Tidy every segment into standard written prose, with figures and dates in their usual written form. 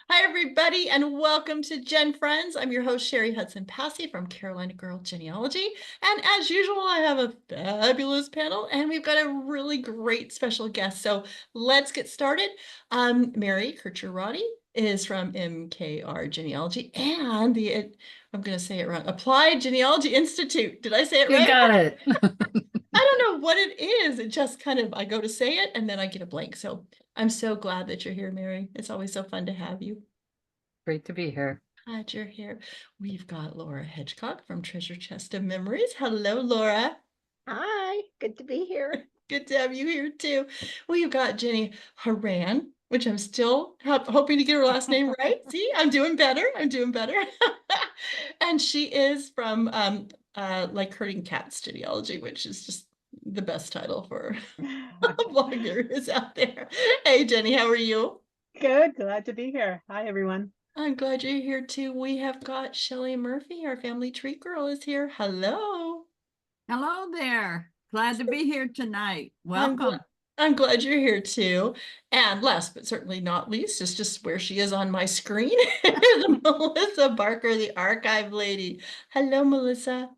Hi, everybody, and welcome to GenFriends. I'm your host, Sherry Hudson-Passy from Carolina Girl Genealogy. And as usual, I have a fabulous panel, and we've got a really great special guest. So let's get started. Mary Kircher Roddy is from MKR Genealogy and I'm going to say it wrong, Applied Genealogy Institute. Did I say it right? You got it. I don't know what it is. It just kind of, I go to say it and then I get a blank. So I'm so glad that you're here, Mary. It's always so fun to have you. Great to be here. Glad you're here. We've got Laura Hedgecock from Treasure Chest of Memories. Hello, Laura. Hi, good to be here. Good to have you here too. We've got Jenny Hawran, which I'm still hoping to get her last name right. See, I'm doing better. I'm doing better. And she is from Like Herding Cats Genealogy, which is just the best title for a blogger who's out there. Hey, Jenny, how are you? Good, glad to be here. Hi, everyone. I'm glad you're here too. We have got Shelley Murphy, our family tree girl, is here. Hello. Hello there. Glad to be here tonight. I'm Welcome. I'm glad you're here too. And last but certainly not least is just where she is on my screen is Melissa Barker, the archive lady. Hello, Melissa.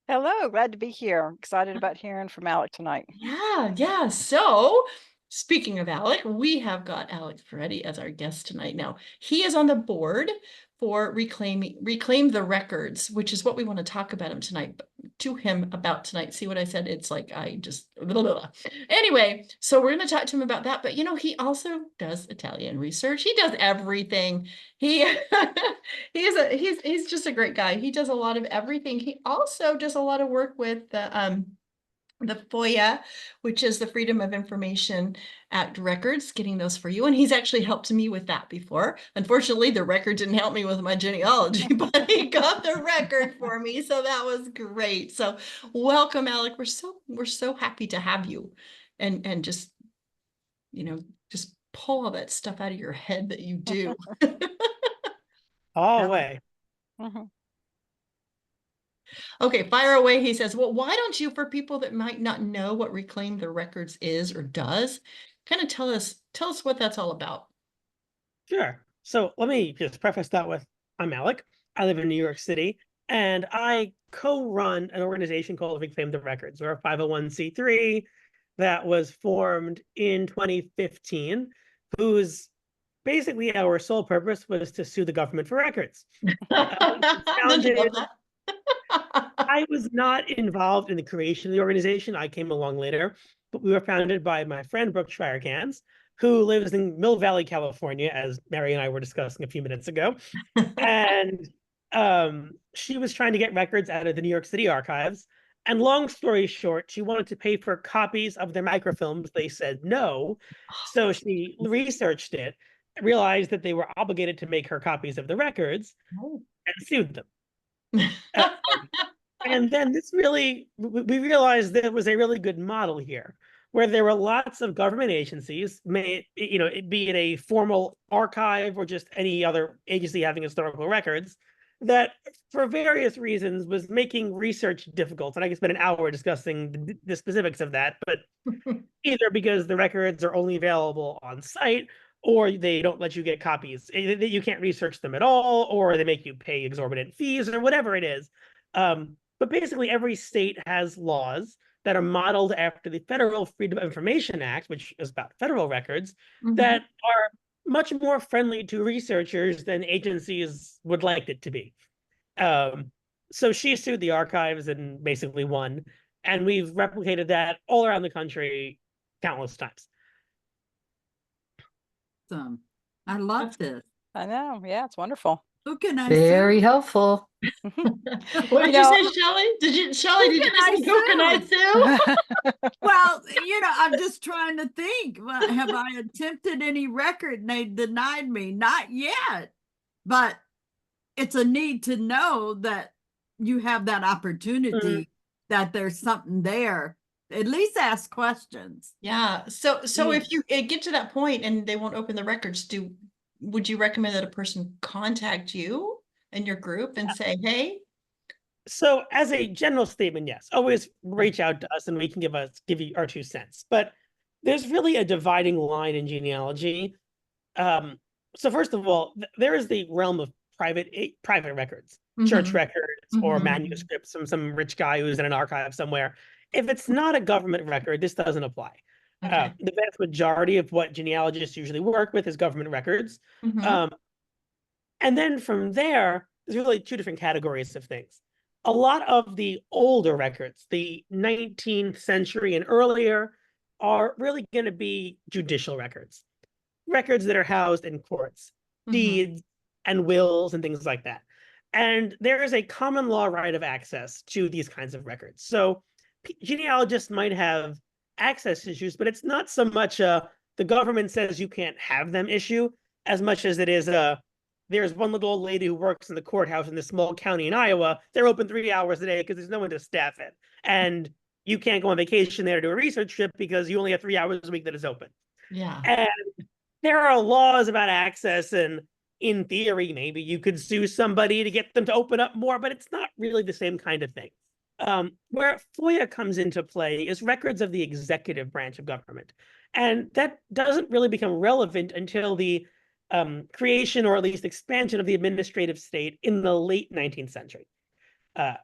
Hello, glad to be here. Excited about hearing from Alec tonight. Yeah. So speaking of Alec, we have got Alec Ferretti as our guest tonight. Now, he is on the board for Reclaim the Records, which is what we want to talk about him tonight, to him about tonight. See what I said? It's like I just blah, blah, blah. Anyway, so we're going to talk to him about that. But he also does Italian research. He does everything. He he's just a great guy. He does a lot of everything. He also does a lot of work with the FOIA, which is the Freedom of Information Act records, getting those for you. And he's actually helped me with that before. Unfortunately, the record didn't help me with my genealogy, but he got the record for me. So that was great. So welcome, Alec. We're so happy to have you and just, just pull all that stuff out of your head that you do. All the way. Mm-hmm. Okay, fire away. He says, well, why don't you, for people that might not know what Reclaim the Records is or does, kind of tell us what that's all about. Sure. So let me just preface that with, I'm Alec. I live in New York City, and I co-run an organization called Reclaim the Records. We're a 501c3 that was formed in 2015, whose basically our sole purpose was to sue the government for records. I was not involved in the creation of the organization. I came along later, but we were founded by my friend Brooke Schreier-Gans, who lives in Mill Valley, California, as Mary and I were discussing a few minutes ago. And she was trying to get records out of the New York City archives. And long story short, she wanted to pay for copies of their microfilms. They said no. So she researched it, realized that they were obligated to make her copies of the records, and sued them. And then we realized that it was a really good model here, where there were lots of government agencies, be it a formal archive or just any other agency having historical records, that for various reasons was making research difficult. And I could spend an hour discussing the specifics of that, but either because the records are only available on site, or they don't let you get copies, you can't research them at all, or they make you pay exorbitant fees, or whatever it is. But basically, every state has laws that are modeled after the Federal Freedom of Information Act, which is about federal records, that are much more friendly to researchers than agencies would like it to be. So she sued the archives and basically won. And we've replicated that all around the country countless times. Awesome. I love this. I know. Yeah, it's wonderful. Who can I Very sue? helpful. What did you say, Shelley? Did you say, who can I sue? Well, I'm just trying to think. Well, have I attempted any record and they denied me? Not yet. But it's a need to know that you have that opportunity, that there's something there. At least ask questions. Yeah. So if you get to that point and they won't open the records, would you recommend that a person contact you and your group and say, hey? So as a general statement, yes, always reach out to us and we can give you our 2 cents. But there's really a dividing line in genealogy. So first of all, there is the realm of private records, church Mhm. records, or Mhm. manuscripts from some rich guy who's in an archive somewhere. If it's not a government record, this doesn't apply. Okay. The vast majority of what genealogists usually work with is government records. Mhm. And then from there, there's really two different categories of things. A lot of the older records, the 19th century and earlier, are really going to be judicial records, records that are housed in courts, Mhm. deeds and wills and things like that. And there is a common law right of access to these kinds of records. So genealogists might have access issues, but it's not so much the government says you can't have them issue as much as it is there's one little old lady who works in the courthouse in this small county in Iowa. They're open 3 hours a day because there's no one to staff it. And you can't go on vacation there to do a research trip because you only have 3 hours a week that is open. Yeah. And there are laws about access, and in theory, maybe you could sue somebody to get them to open up more, but it's not really the same kind of thing. Where FOIA comes into play is records of the executive branch of government. And that doesn't really become relevant until the creation or at least expansion of the administrative state in the late 19th century.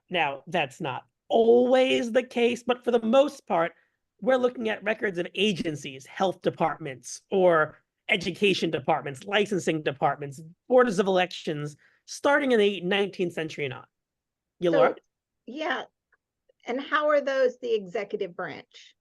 Now, that's not always the case, but for the most part, we're looking at records of agencies, health departments, or education departments, licensing departments, boards of elections, starting in the 19th century and on. You, Laura? So, yeah. And how are those the executive branch?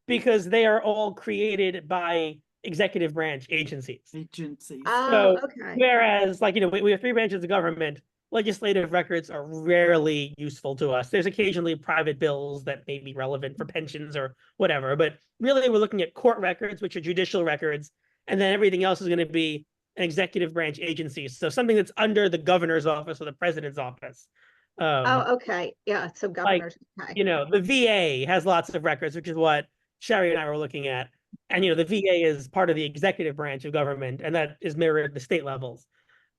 Because they are all created by executive branch agencies. Agencies. Oh, So, okay. whereas, like, we have three branches of government, legislative records are rarely useful to us. There's occasionally private bills that may be relevant for pensions or whatever, but really we're looking at court records, which are judicial records, and then everything else is going to be an executive branch agency. So something that's under the governor's office or the president's office. Oh, okay. Yeah. So governors. Okay. The VA has lots of records, which is what Cheri and I were looking at. And, the VA is part of the executive branch of government, and that is mirrored at the state levels.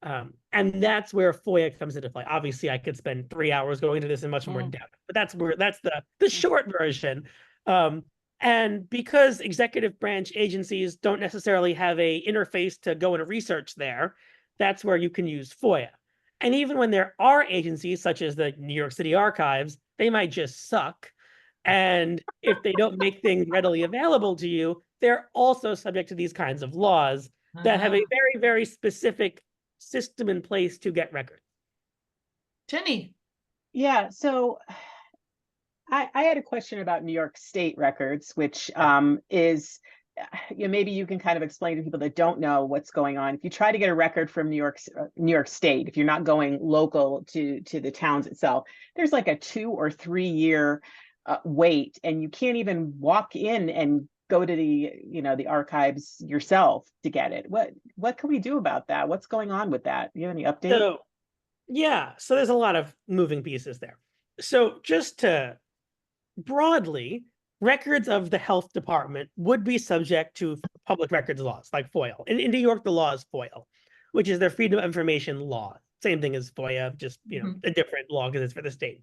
And that's where FOIA comes into play. Obviously, I could spend 3 hours going into this in much more depth, but that's the short version. And because executive branch agencies don't necessarily have a interface to go and research there, that's where you can use FOIA. And even when there are agencies such as the New York City Archives, they might just suck. And if they don't make things readily available to you, they're also subject to these kinds of laws that have a Uh-huh. very, very specific system in place to get records. Jenny. Yeah. So I had a question about New York State records, which is, maybe you can kind of explain to people that don't know what's going on. If you try to get a record from New York State, if you're not going local to the towns itself, there's like a 2 or 3 year wait, and you can't even walk in and go to the archives yourself to get it. What can we do about that? What's going on with that? Do you have any update? So, yeah, so there's a lot of moving pieces there. So just to broadly, records of the health department would be subject to public records laws like FOIA. In New York, the law is FOIA, which is their Freedom of Information law. Same thing as FOIA, just a different law because it's for the state.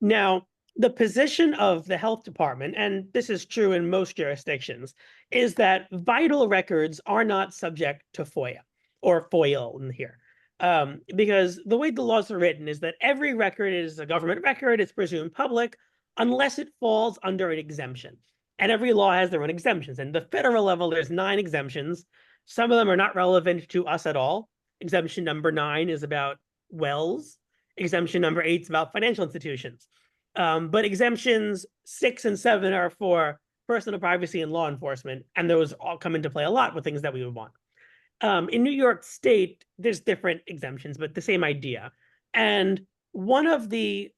Now, the position of the health department, and this is true in most jurisdictions, is that vital records are not subject to FOIA or FOIL in here. Because the way the laws are written is that every record is a government record, it's presumed public, unless it falls under an exemption. And every law has their own exemptions. And the federal level, there's 9 exemptions. Some of them are not relevant to us at all. Exemption number 9 is about wells. Exemption number 8 is about financial institutions. But exemptions 6 and 7 are for personal privacy and law enforcement. And those all come into play a lot with things that we would want. In New York State, there's different exemptions, but the same idea. And one of the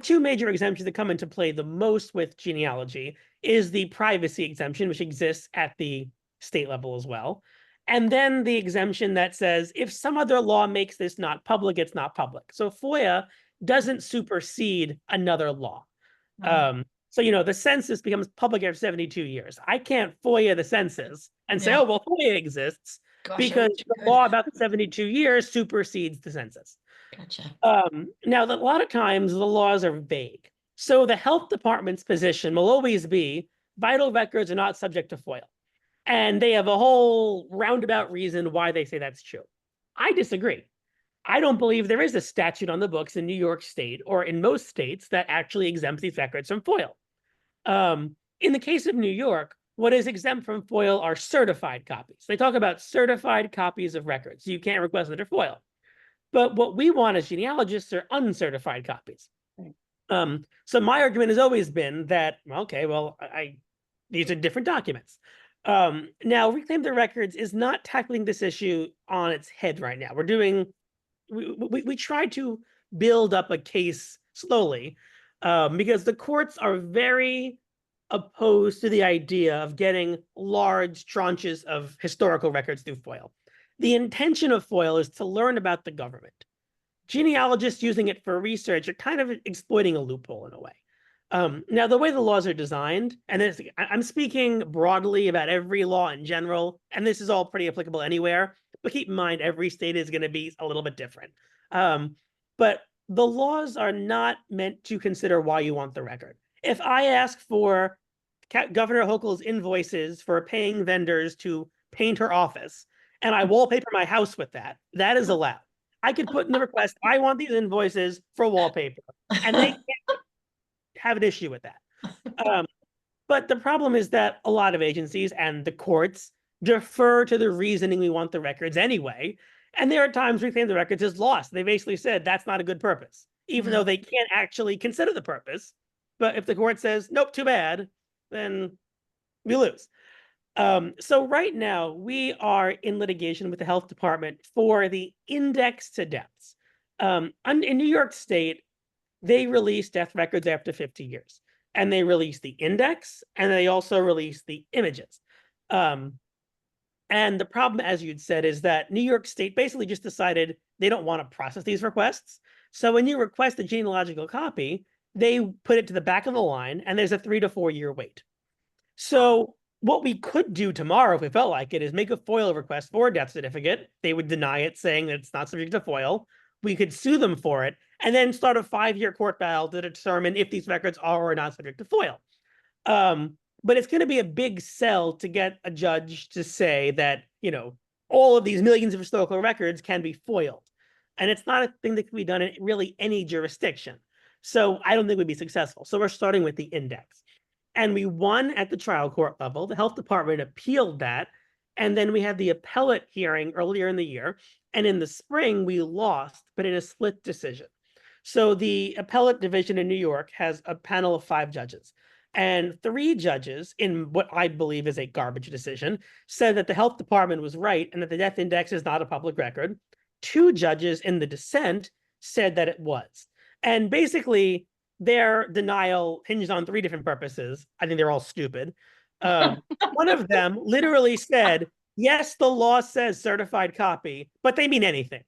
2 major exemptions that come into play the most with genealogy is the privacy exemption, which exists at the state level as well. And then the exemption that says, if some other law makes this not public, it's not public. So FOIA doesn't supersede another law. So, the census becomes public after 72 years. I can't FOIA the census and say, Yeah. Oh, well, FOIA exists. Gosh, I Because wish you the could. law about the 72 years supersedes the census. Gotcha. Now, a lot of times the laws are vague. So the health department's position will always be vital records are not subject to FOIA. And they have a whole roundabout reason why they say that's true. I disagree. I don't believe there is a statute on the books in New York State or in most states that actually exempts these records from FOIL. In the case of New York, what is exempt from FOIL are certified copies. They talk about certified copies of records. You can't request under FOIL. But what we want as genealogists are uncertified copies. Right. So my argument has always been that, okay, well, these are different documents. Now, Reclaim the Records is not tackling this issue on its head right now. We try to build up a case slowly because the courts are very opposed to the idea of getting large tranches of historical records through FOIL. The intention of FOIL is to learn about the government. Genealogists using it for research are kind of exploiting a loophole in a way. Now, the way the laws are designed, and I'm speaking broadly about every law in general, and this is all pretty applicable anywhere, but keep in mind, every state is going to be a little bit different. But the laws are not meant to consider why you want the record. If I ask for Governor Hochul's invoices for paying vendors to paint her office, and I wallpaper my house with that, that is allowed. I could put in the request, I want these invoices for wallpaper, and they can't have an issue with that. But the problem is that a lot of agencies and the courts defer to the reasoning we want the records anyway. And there are times Reclaim the Records is lost. They basically said that's not a good purpose, even though they can't actually consider the purpose. But if the court says, nope, too bad, then we lose. So right now, we are in litigation with the health department for the index to deaths. In New York State, they release death records after 50 years. And they release the index, and they also release the images. And the problem, as you'd said, is that New York State basically just decided they don't want to process these requests. So when you request a genealogical copy, they put it to the back of the line, and there's a 3 to 4 year wait. So what we could do tomorrow, if we felt like it, is make a FOIL request for a death certificate. They would deny it, saying that it's not subject to FOIL. We could sue them for it, and then start a 5-year court battle to determine if these records are or not subject to FOIL. But it's going to be a big sell to get a judge to say that, all of these millions of historical records can be FOILed. And it's not a thing that can be done in really any jurisdiction. So I don't think we'd be successful. So we're starting with the index. And we won at the trial court level. The health department appealed that. And then we had the appellate hearing earlier in the year. And in the spring, we lost, but in a split decision. So the appellate division in New York has a panel of 5 judges. And 3 judges, in what I believe is a garbage decision, said that the health department was right and that the death index is not a public record. 2 judges in the dissent said that it was. And basically, their denial hinged on 3 different purposes. I think they're all stupid. One of them literally said, yes, the law says certified copy, but they mean anything.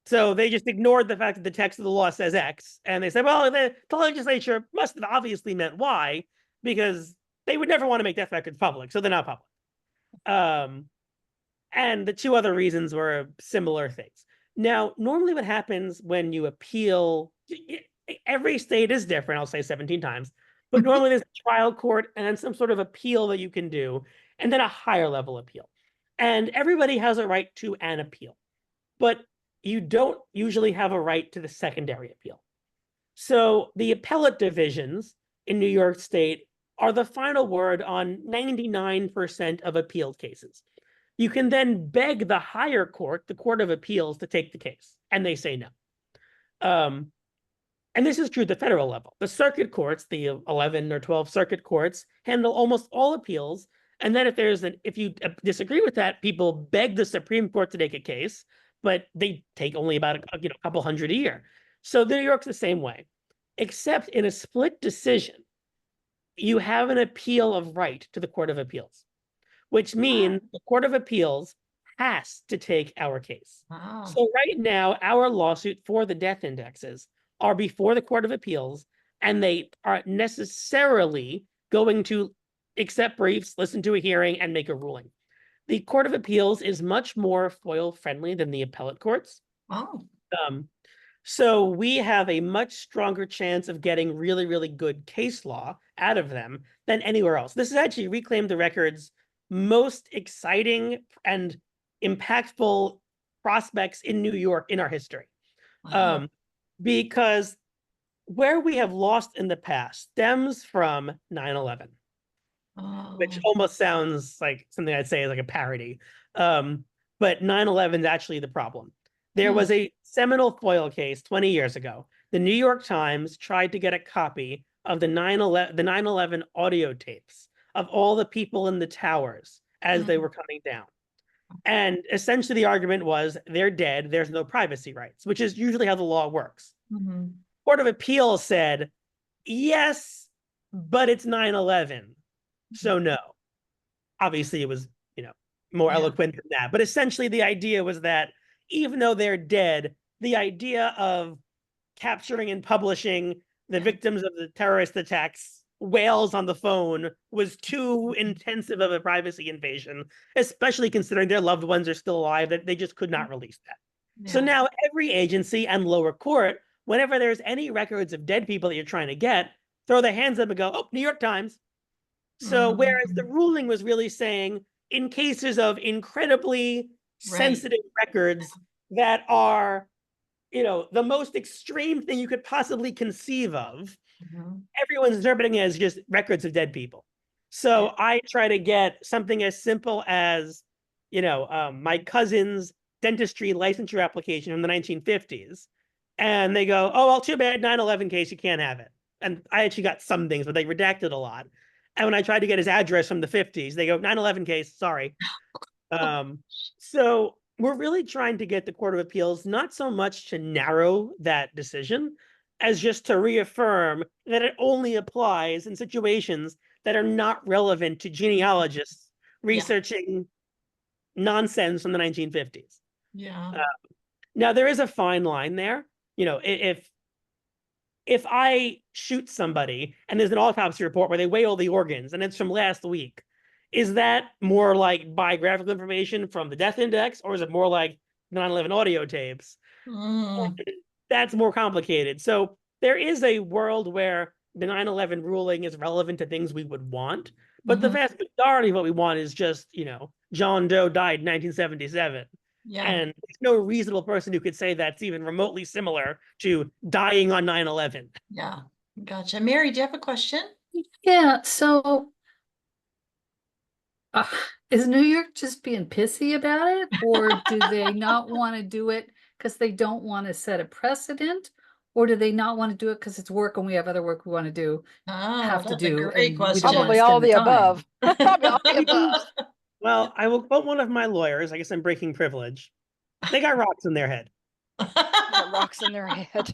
So they just ignored the fact that the text of the law says X. And they said, well, the legislature must have obviously meant Y, because they would never want to make death records public. So they're not public. And the 2 other reasons were similar things. Now, normally what happens when you appeal, every state is different, I'll say 17 times, but normally there's a trial court and then some sort of appeal that you can do, and then a higher level appeal. And everybody has a right to an appeal, but you don't usually have a right to the secondary appeal. So the appellate divisions in New York State are the final word on 99% of appealed cases. You can then beg the higher court, the Court of Appeals, to take the case, and they say no. And this is true at the federal level. The circuit courts, the 11 or 12 circuit courts, handle almost all appeals. And then if you disagree with that, people beg the Supreme Court to take a case, but they take only about a couple hundred a year. So New York's the same way, except in a split decision, you have an appeal of right to the Court of Appeals, which means the Court of Appeals has to take our case. Wow. So right now, our lawsuit for the death indexes are before the Court of Appeals, and they are necessarily going to accept briefs, listen to a hearing, and make a ruling. The Court of Appeals is much more FOIL friendly than the appellate courts. Oh. So we have a much stronger chance of getting really, really good case law out of them than anywhere else. This is actually Reclaim the Records most exciting and impactful prospects in New York in our history. Wow. Because where we have lost in the past stems from 9/11, which Oh. almost sounds like something I'd say is like a parody. But 9/11 is actually the problem. There was a seminal FOIL case 20 years ago. The New York Times tried to get a copy of the 9/11 audio tapes of all the people in the towers as they were coming down. And essentially the argument was they're dead, there's no privacy rights, which is usually how the law works. Mhm. Court of Appeals said, yes, but it's 9/11. So no. Obviously it was, more Yeah. eloquent than that. But essentially the idea was that even though they're dead, the idea of capturing and publishing the victims of the terrorist attacks wails on the phone was too intensive of a privacy invasion, especially considering their loved ones are still alive, that they just could not release that. So Yeah. now every agency and lower court, whenever there's any records of dead people that you're trying to get, throw their hands up and go, oh, New York Times. So whereas the ruling was really saying, in cases of incredibly sensitive records that are, the most extreme thing you could possibly conceive of, everyone's interpreting it as just records of dead people. So I try to get something as simple as, my cousin's dentistry licensure application from the 1950s. And they go, oh, well, too bad, 9/11 case, you can't have it. And I actually got some things, but they redacted a lot. And when I tried to get his address from the 50s, they go, 9/11 case, sorry. So we're really trying to get the Court of Appeals not so much to narrow that decision as just to reaffirm that it only applies in situations that are not relevant to genealogists researching nonsense from the 1950s. Yeah. Now, there is a fine line there. If I shoot somebody and there's an autopsy report where they weigh all the organs and it's from last week, is that more like biographical information from the death index, or is it more like 9/11 audio tapes? That's more complicated. So there is a world where the 9/11 ruling is relevant to things we would want, but the vast majority of what we want is just, John Doe died in 1977. Yeah. And there's no reasonable person who could say that's even remotely similar to dying on 9/11. Yeah. Gotcha. Mary, do you have a question? Yeah, so is New York just being pissy about it, or do they not want to do it because they don't want to set a precedent, or do they not want to do it because it's work and we have other work we want to do, Oh, have to that's a do, great and we question. don't wanna Probably all spend the time? above. Probably all the above. Well, I will quote one of my lawyers. I guess I'm breaking privilege. They got rocks in their head. Got rocks in their head.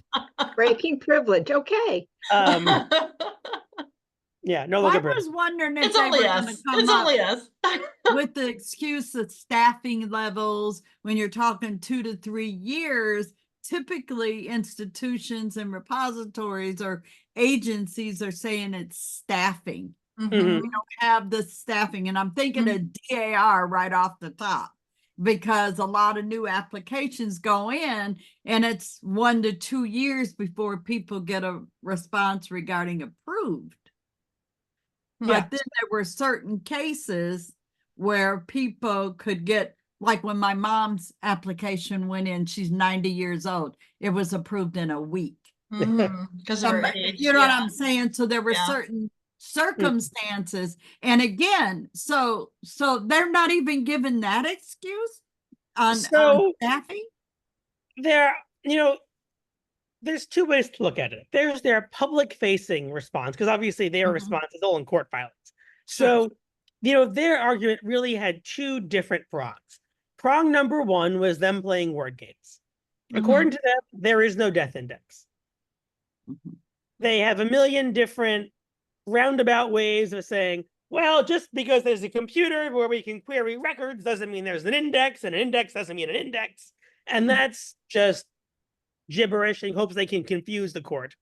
Breaking privilege. Okay. Yeah, no I longer privilege. was wondering if It's they were only going us. to come It's up only us. with the excuse of staffing levels when you're talking 2 to 3 years. Typically, institutions and repositories or agencies are saying it's staffing. Mhm. We don't have the staffing, and I'm thinking of DAR right off the top, because a lot of new applications go in and it's 1 to 2 years before people get a response regarding approved. Yeah. But then there were certain cases where people could get, like when my mom's application went in, she's 90 years old. It was approved in a week. Because of her age. You know what yeah. I'm saying? So there were Yeah. certain circumstances. And again, so they're not even given that excuse on staffing? There's two ways to look at it. There's their public-facing response, because obviously their response is all in court filings. So, their argument really had two different prongs. Prong number one was them playing word games. According to them, there is no death index. They have a million different roundabout ways of saying, well, just because there's a computer where we can query records doesn't mean there's an index, and an index doesn't mean an index. And that's just gibberish in hopes they can confuse the court.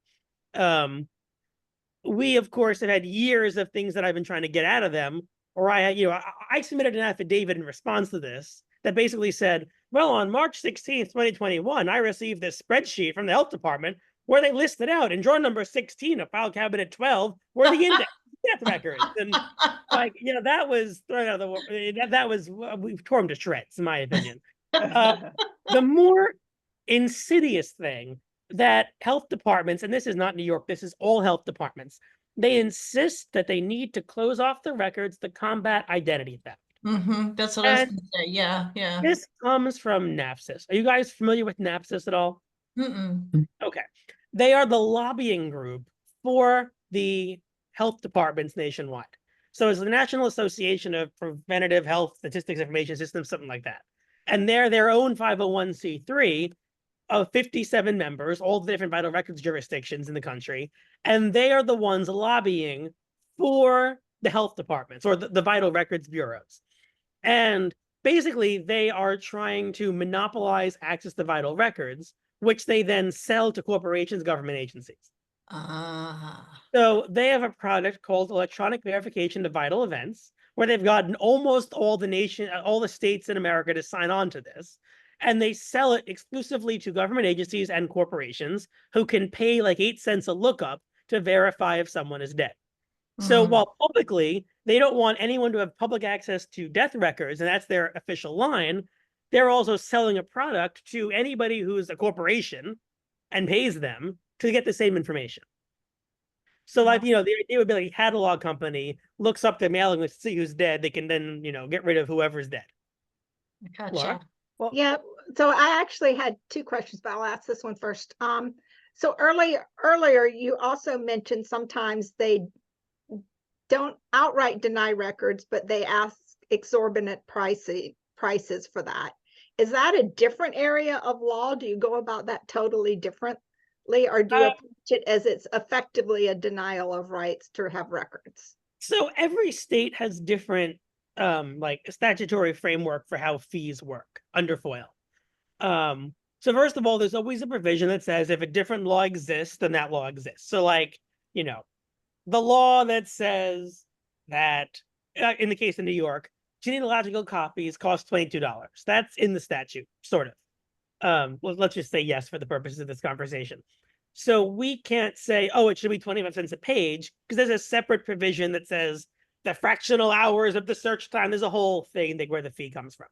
We, of course, have had years of things that I've been trying to get out of them, or I submitted an affidavit in response to this that basically said, well, on March 16th, 2021, I received this spreadsheet from the health department where they listed out in drawer number 16 of file cabinet 12 where the index death records. And like, that was thrown out of the that was we tore them to shreds, in my opinion. The more insidious thing that health departments, and this is not New York, this is all health departments, they insist that they need to close off the records to combat identity theft. That's what I was And gonna say. Yeah, yeah. this comes from NAPSIS. Are you guys familiar with NAPSIS at all? Mm-mm. Okay. They are the lobbying group for the health departments nationwide. So it's the National Association of Preventative Health Statistics Information Systems, something like that. And they're their own 501c3 of 57 members, all the different vital records jurisdictions in the country. And they are the ones lobbying for the health departments or the vital records bureaus. And basically, they are trying to monopolize access to vital records, which they then sell to corporations, government agencies. So they have a product called Electronic Verification of Vital Events, where they've gotten almost all the states in America to sign on to this. And they sell it exclusively to government agencies and corporations who can pay like 8 cents a lookup to verify if someone is dead. So while publicly, they don't want anyone to have public access to death records, and that's their official line, they're also selling a product to anybody who's a corporation and pays them to get the same information. So like, the idea would be like a catalog company looks up their mailing list to see who's dead. They can then, get rid of whoever's dead. Gotcha. Laura? Well, Yeah, so I actually had 2 questions, but I'll ask this one first. So earlier you also mentioned sometimes they don't outright deny records, but they ask exorbitant prices for that. Is that a different area of law? Do you go about that totally differently, or do you approach it as it's effectively a denial of rights to have records? So every state has different like statutory framework for how fees work under FOIL. So first of all, there's always a provision that says if a different law exists, then that law exists. So like, the law that says that, in the case of New York, genealogical copies cost $22. That's in the statute, sort of. Let's just say yes for the purposes of this conversation. So we can't say, oh, it should be 25 cents a page, because there's a separate provision that says the fractional hours of the search time. There's a whole thing where the fee comes from.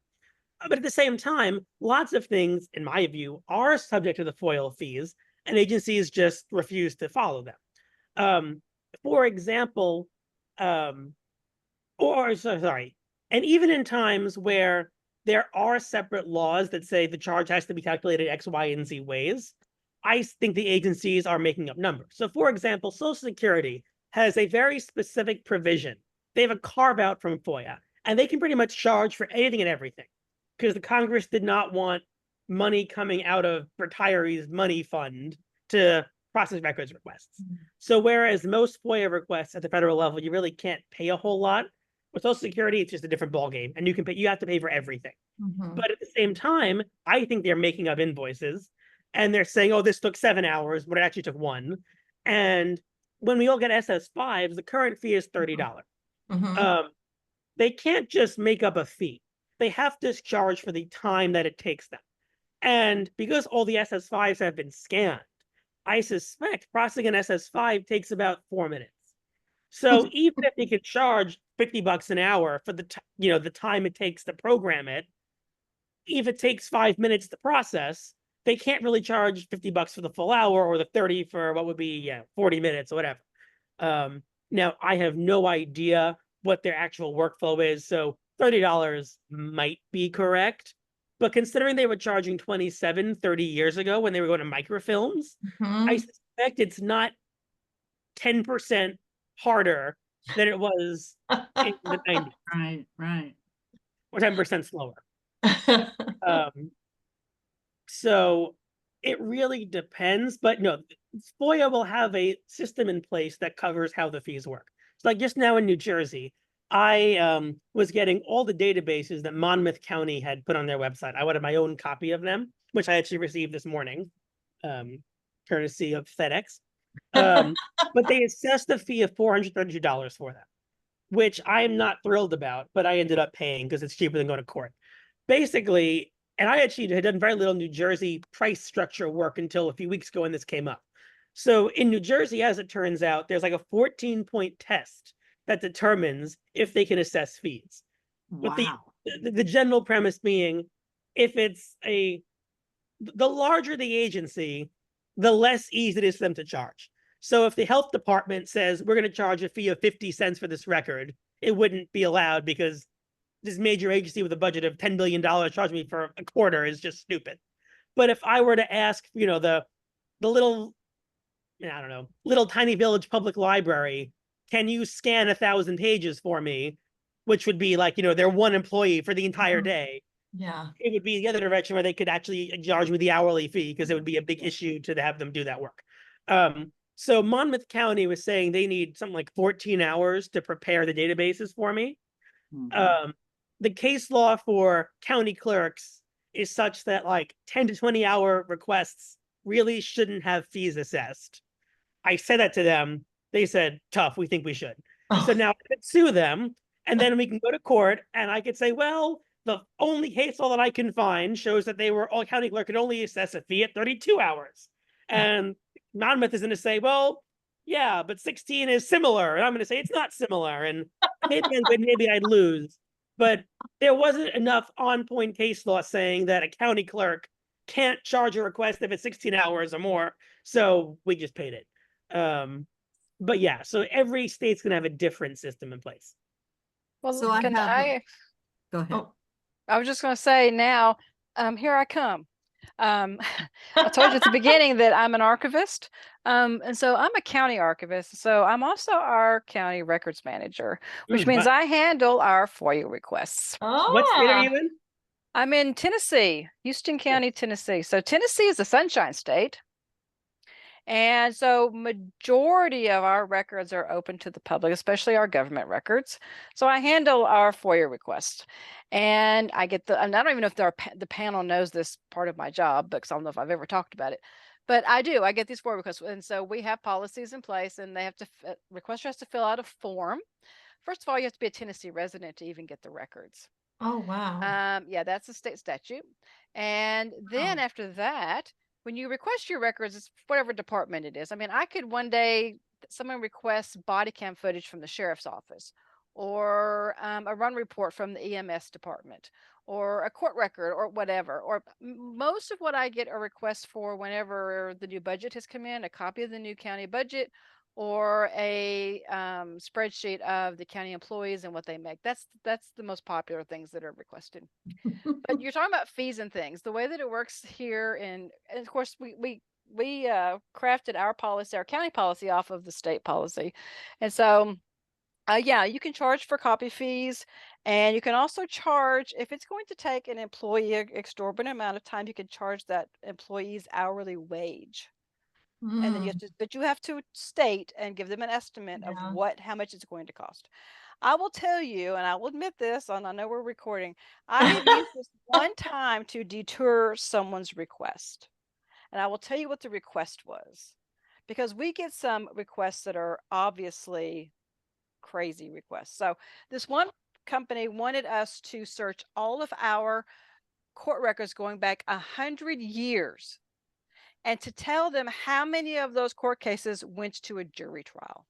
But at the same time, lots of things, in my view, are subject to the FOIL fees, and agencies just refuse to follow them. For example, and even in times where there are separate laws that say the charge has to be calculated X, Y, and Z ways, I think the agencies are making up numbers. So for example, Social Security has a very specific provision. They have a carve out from FOIA, and they can pretty much charge for anything and everything, because the Congress did not want money coming out of retirees' money fund to process records requests. So whereas most FOIA requests at the federal level, you really can't pay a whole lot. With Social Security, it's just a different ballgame, and you have to pay for everything. But at the same time, I think they're making up invoices, and they're saying, oh, this took 7 hours, but it actually took 1. And when we all get SS5s, the current fee is $30. They can't just make up a fee. They have to charge for the time that it takes them. And because all the SS5s have been scanned, I suspect processing an SS5 takes about 4 minutes. So even if they could charge $50 an hour for the time it takes to program it, if it takes 5 minutes to process, they can't really charge $50 for the full hour, or the 30 for what would be 40 minutes or whatever. Now I have no idea what their actual workflow is, so $30 might be correct. But considering they were charging $27 30 years ago when they were going to microfilms, I suspect it's not 10% harder than it was in the 90s. Right. Or 10% slower. So it really depends. But no, FOIA will have a system in place that covers how the fees work. So like just now in New Jersey, I was getting all the databases that Monmouth County had put on their website. I wanted my own copy of them, which I actually received this morning, courtesy of FedEx. But they assessed a fee of $432 for them, which I'm not thrilled about, but I ended up paying because it's cheaper than going to court. Basically, and I actually had done very little New Jersey price structure work until a few weeks ago when this came up. So in New Jersey, as it turns out, there's like a 14-point test that determines if they can assess fees. But Wow. the general premise being, if it's the larger the agency, the less easy it is for them to charge. So if the health department says we're going to charge a fee of 50 cents for this record, it wouldn't be allowed because this major agency with a budget of $10 billion charge me for a quarter is just stupid. But if I were to ask, the little, I don't know, little tiny village public library, can you scan 1,000 pages for me? Which would be like, their one employee for the entire day. Yeah. It would be the other direction where they could actually charge me the hourly fee because it would be a big issue to have them do that work. So Monmouth County was saying they need something like 14 hours to prepare the databases for me. The case law for county clerks is such that like 10 to 20 hour requests really shouldn't have fees assessed. I said that to them. They said, tough, we think we should. So now I could sue them, and then we can go to court, and I could say, well, the only case law that I can find shows that all county clerk could only assess a fee at 32 hours. And Monmouth is going to say, well, yeah, but 16 is similar. And I'm going to say it's not similar. And maybe I'd lose. But there wasn't enough on-point case law saying that a county clerk can't charge a request if it's 16 hours or more. So we just paid it. But yeah, so every state's going to have a different system in place. Well, So I can have- Go ahead. Oh. I was just going to say now, here I come. I told you at the beginning that I'm an archivist. And so I'm a county archivist. So I'm also our county records manager, which means I handle our FOIA requests. What state are you in? I'm in Tennessee, Houston County, Tennessee. So Tennessee is a sunshine state. And so majority of our records are open to the public, especially our government records. So I handle our FOIA requests, and I get and I don't even know if the panel knows this part of my job, because I don't know if I've ever talked about it, but I do. I get these FOIA requests. And so we have policies in place, and they have to, requester has to fill out a form. First of all, you have to be a Tennessee resident to even get the records. Oh, wow. Yeah, that's a state statute. And then after that, when you request your records, it's whatever department it is. I mean, I could one day, someone requests body cam footage from the sheriff's office, or a run report from the EMS department, or a court record, or whatever. Or most of what I get are requests for whenever the new budget has come in, a copy of the new county budget, or a spreadsheet of the county employees and what they make. That's the most popular things that are requested. But you're talking about fees and things. The way that it works here, and of course we crafted our policy, our county policy, off of the state policy, and so yeah, you can charge for copy fees, and you can also charge if it's going to take an employee an exorbitant amount of time. You can charge that employee's hourly wage. And then you have to state and give them an estimate of how much it's going to cost. I will tell you, and I will admit this, and I know we're recording, I have used this one time to deter someone's request. And I will tell you what the request was, because we get some requests that are obviously crazy requests. So this one company wanted us to search all of our court records going back 100 years. And to tell them how many of those court cases went to a jury trial.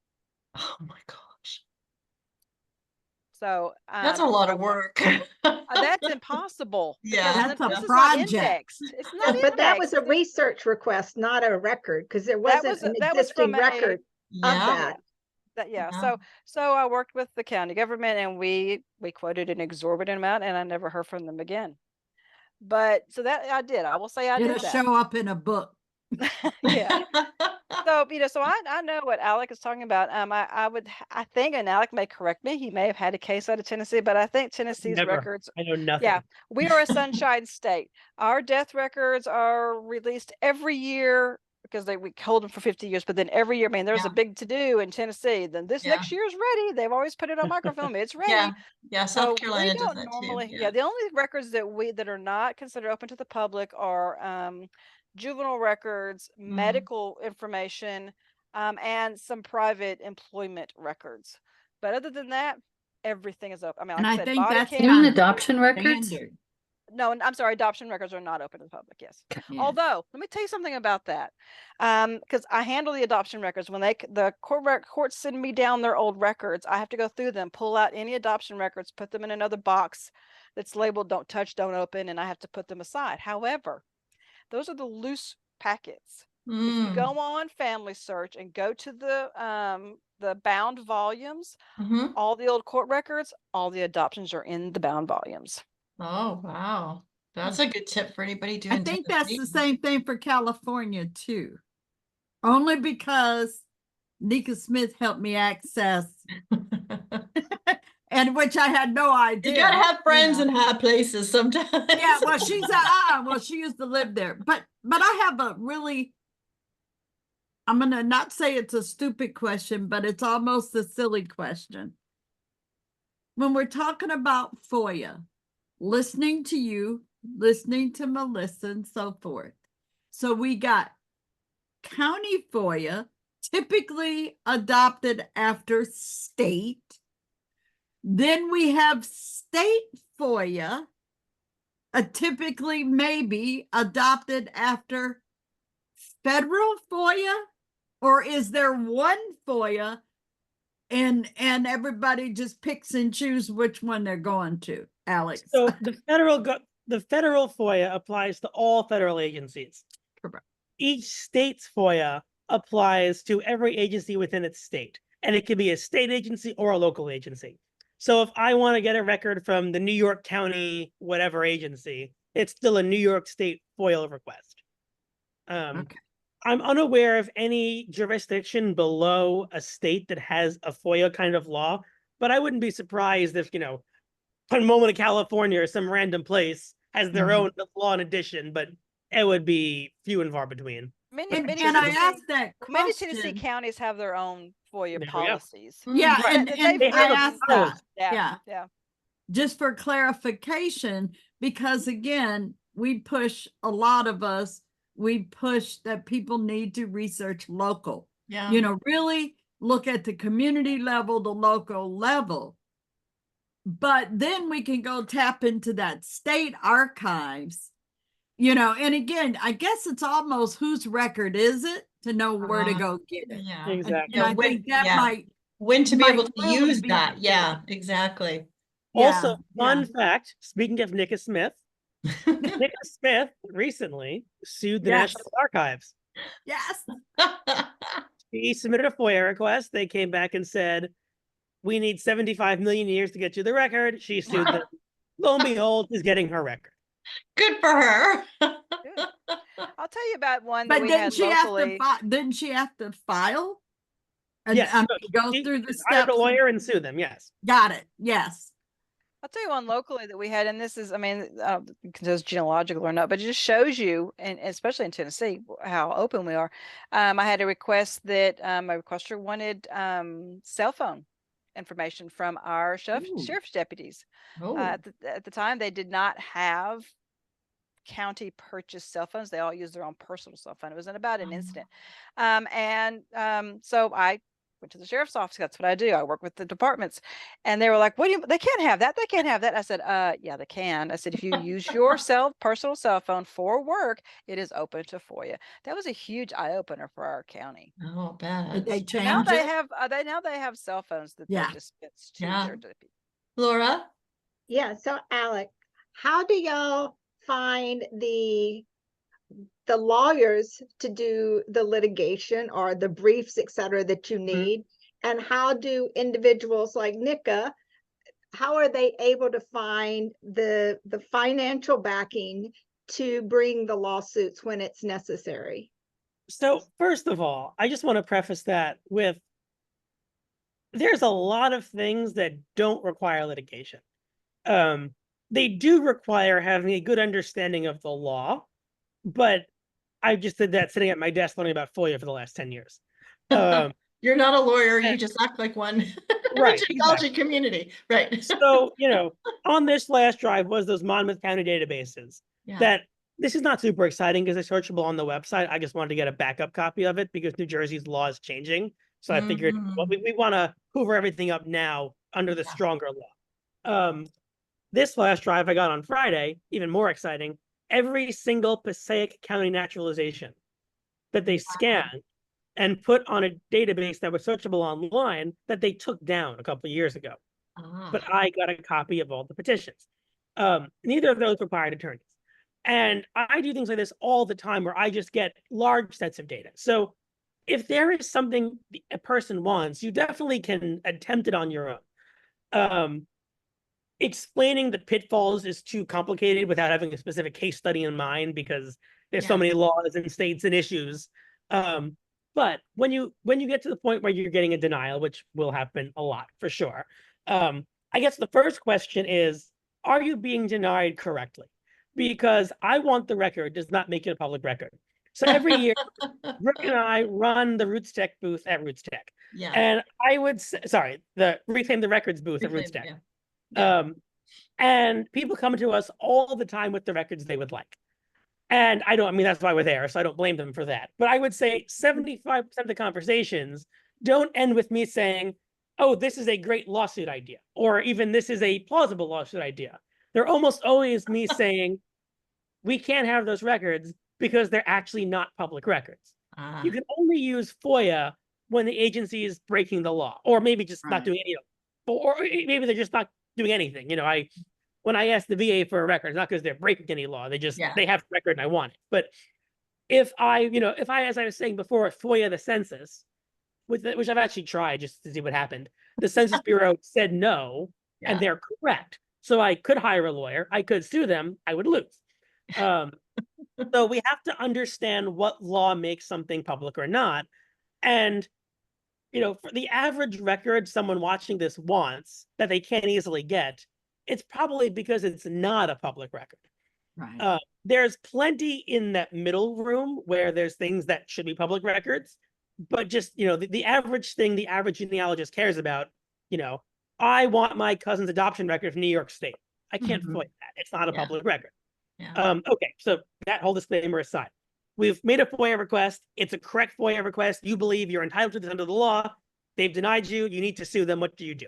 Oh my gosh. So that's a lot of work. That's impossible. Yeah, that's a project. It's not but that was a research request, not a record, because there wasn't an existing record of that. So I worked with the county government, and we quoted an exorbitant amount, and I never heard from them again. But so that I did. I will say I did that. It'll show up in a book. Yeah. So so I know what Alec is talking about. I think, and Alec may correct me, he may have had a case out of Tennessee, but I think Tennessee's records. I know nothing. Yeah, we are a sunshine state. Our death records are released every year, because we hold them for 50 years, but then every year, man, there's a big to do in Tennessee. Then this next year's ready. They've always put it on microfilm. It's ready. Yeah. South Carolina does that normally, too. Yeah, the only records that are not considered open to the public are juvenile records, medical information, and some private employment records. But other than that, everything is open. I mean, like I said, think that's even adoption records. No, I'm sorry, adoption records are not open to the public, yes. Yeah. Although, let me tell you something about that. Because I handle the adoption records. When the courts send me down their old records, I have to go through them, pull out any adoption records, put them in another box that's labeled "Don't touch, don't open," and I have to put them aside. However, those are the loose packets. If you go on Family Search and go to the bound volumes, Mhm. all the old court records, all the adoptions are in the bound volumes. Oh, wow. That's a good tip for anybody doing I think that's the Tennessee. same thing for California too. Only because Nika Smith helped me access, and which I had no idea. You gotta have friends know. in high places sometimes. Yeah, well, she used to live there. But I have a really, I'm gonna not say it's a stupid question, but it's almost a silly question. When we're talking about FOIA, listening to you, listening to Melissa, and so forth. So we got county FOIA, typically adopted after state. Then we have state FOIA, typically maybe adopted after federal FOIA, or is there one FOIA and everybody just picks and chooses which one they're going to, Alex? So the federal FOIA applies to all federal agencies. Correct. Each state's FOIA applies to every agency within its state, and it can be a state agency or a local agency. So if I want to get a record from the New York County whatever agency, it's still a New York State FOIA request. Okay. I'm unaware of any jurisdiction below a state that has a FOIA kind of law, but I wouldn't be surprised if, Pomona, California, or some random place has their own law and addition, but it would be few and far between. Many And I asked that many question. Tennessee counties have their own FOIA There we go. policies. Yeah, Right. and They I have asked policy. that. Yeah. Just for clarification, because again, we push that people need to research local. Yeah. Really look at the community level, the local level. But then we can go tap into that state archives, and again, I guess it's almost whose record is it to know where to go get it. Yeah. Exactly. And I think that when to be might able to really use be that. the Yeah, exactly. Also, Yeah, fun fact, speaking of Nika Smith, Nika Smith recently sued the Yes. National Archives. Yes. She submitted a FOIA request. They came back and said, we need 75 million years to get you the record. She sued them. Lo and behold, is getting her record. Good for her. Good. I'll tell you about one that But we didn't had she locally. didn't she have to file? And, Yes, go she through the hired steps. a lawyer and sue them. Yes. Got it. Yes. I'll tell you one locally that we had, and this is, I mean, because it's genealogical or not, but it just shows you, and especially in Tennessee, how open we are. I had a request that my requester wanted cell phone information from our sheriff's deputies. Oh. At the time, they did not have county purchased cell phones. They all used their own personal cell phone. It was in about an incident. So I went to the sheriff's office. That's what I do. I work with the departments. And they were like, they can't have that. They can't have that. I said, yeah, they can. I said, if you use your personal cell phone for work, it is open to FOIA. That was a huge eye opener for our county. Oh, bad. Did they So change now they it? have they have cell phones that Yeah. they dispense to Yeah. their deputies. Laura? Yeah, so Alec, how do y'all find the lawyers to do the litigation or the briefs, et cetera, that you need? And how do individuals like Nika, how are they able to find the financial backing to bring the lawsuits when it's necessary? So first of all, I just want to preface that with there's a lot of things that don't require litigation. They do require having a good understanding of the law, but I just did that sitting at my desk learning about FOIA for the last 10 years. You're not a lawyer, you just act like one. Right, The technology community, right? So, on this flash drive was those Monmouth County databases Yeah. that this is not super exciting because they're searchable on the website. I just wanted to get a backup copy of it because New Jersey's law is changing. So I figured well, we want to hoover everything up now under the stronger law. this flash drive I got on Friday, even more exciting, every single Passaic County naturalization that they scanned and put on a database that was searchable online that they took down a couple of years ago. But I got a copy of all the petitions. Neither of those required attorneys. And I do things like this all the time where I just get large sets of data. So if there is something a person wants, you definitely can attempt it on your own. Explaining the pitfalls is too complicated without having a specific case study in mind because there's so many laws and states and issues. But when you get to the point where you're getting a denial, which will happen a lot for sure, I guess the first question is, are you being denied correctly? Because I want the record does not make it a public record. So every year, Rick and I run the Roots Tech booth at Roots Tech. Yeah. And I would say, sorry, the Reclaim the Records booth at Roots Tech. And people come to us all the time with the records they would like. And I mean, that's why we're there, so I don't blame them for that. But I would say 75% of the conversations don't end with me saying, oh, this is a great lawsuit idea, or even this is a plausible lawsuit idea. They're almost always me saying, we can't have those records because they're actually not public records. You can only use FOIA when the agency is breaking the law, or maybe just not doing any, or maybe they're just not doing anything. When I ask the VA for a record, it's not because they're breaking any law. They just, they have a record and I want it. But if I, as I was saying before, FOIA the census, which I've actually tried just to see what happened, the Census Bureau said no, and they're correct. So I could hire a lawyer. I could sue them. I would lose. So we have to understand what law makes something public or not. And, for the average record someone watching this wants that they can't easily get, it's probably because it's not a public record. Right. There's plenty in that middle room where there's things that should be public records, but just, the average thing the average genealogist cares about, I want my cousin's adoption record from New York State. I can't FOIA that. It's not a public record. Okay, so that whole disclaimer aside, we've made a FOIA request. It's a correct FOIA request. You believe you're entitled to this under the law. They've denied you. You need to sue them. What do you do?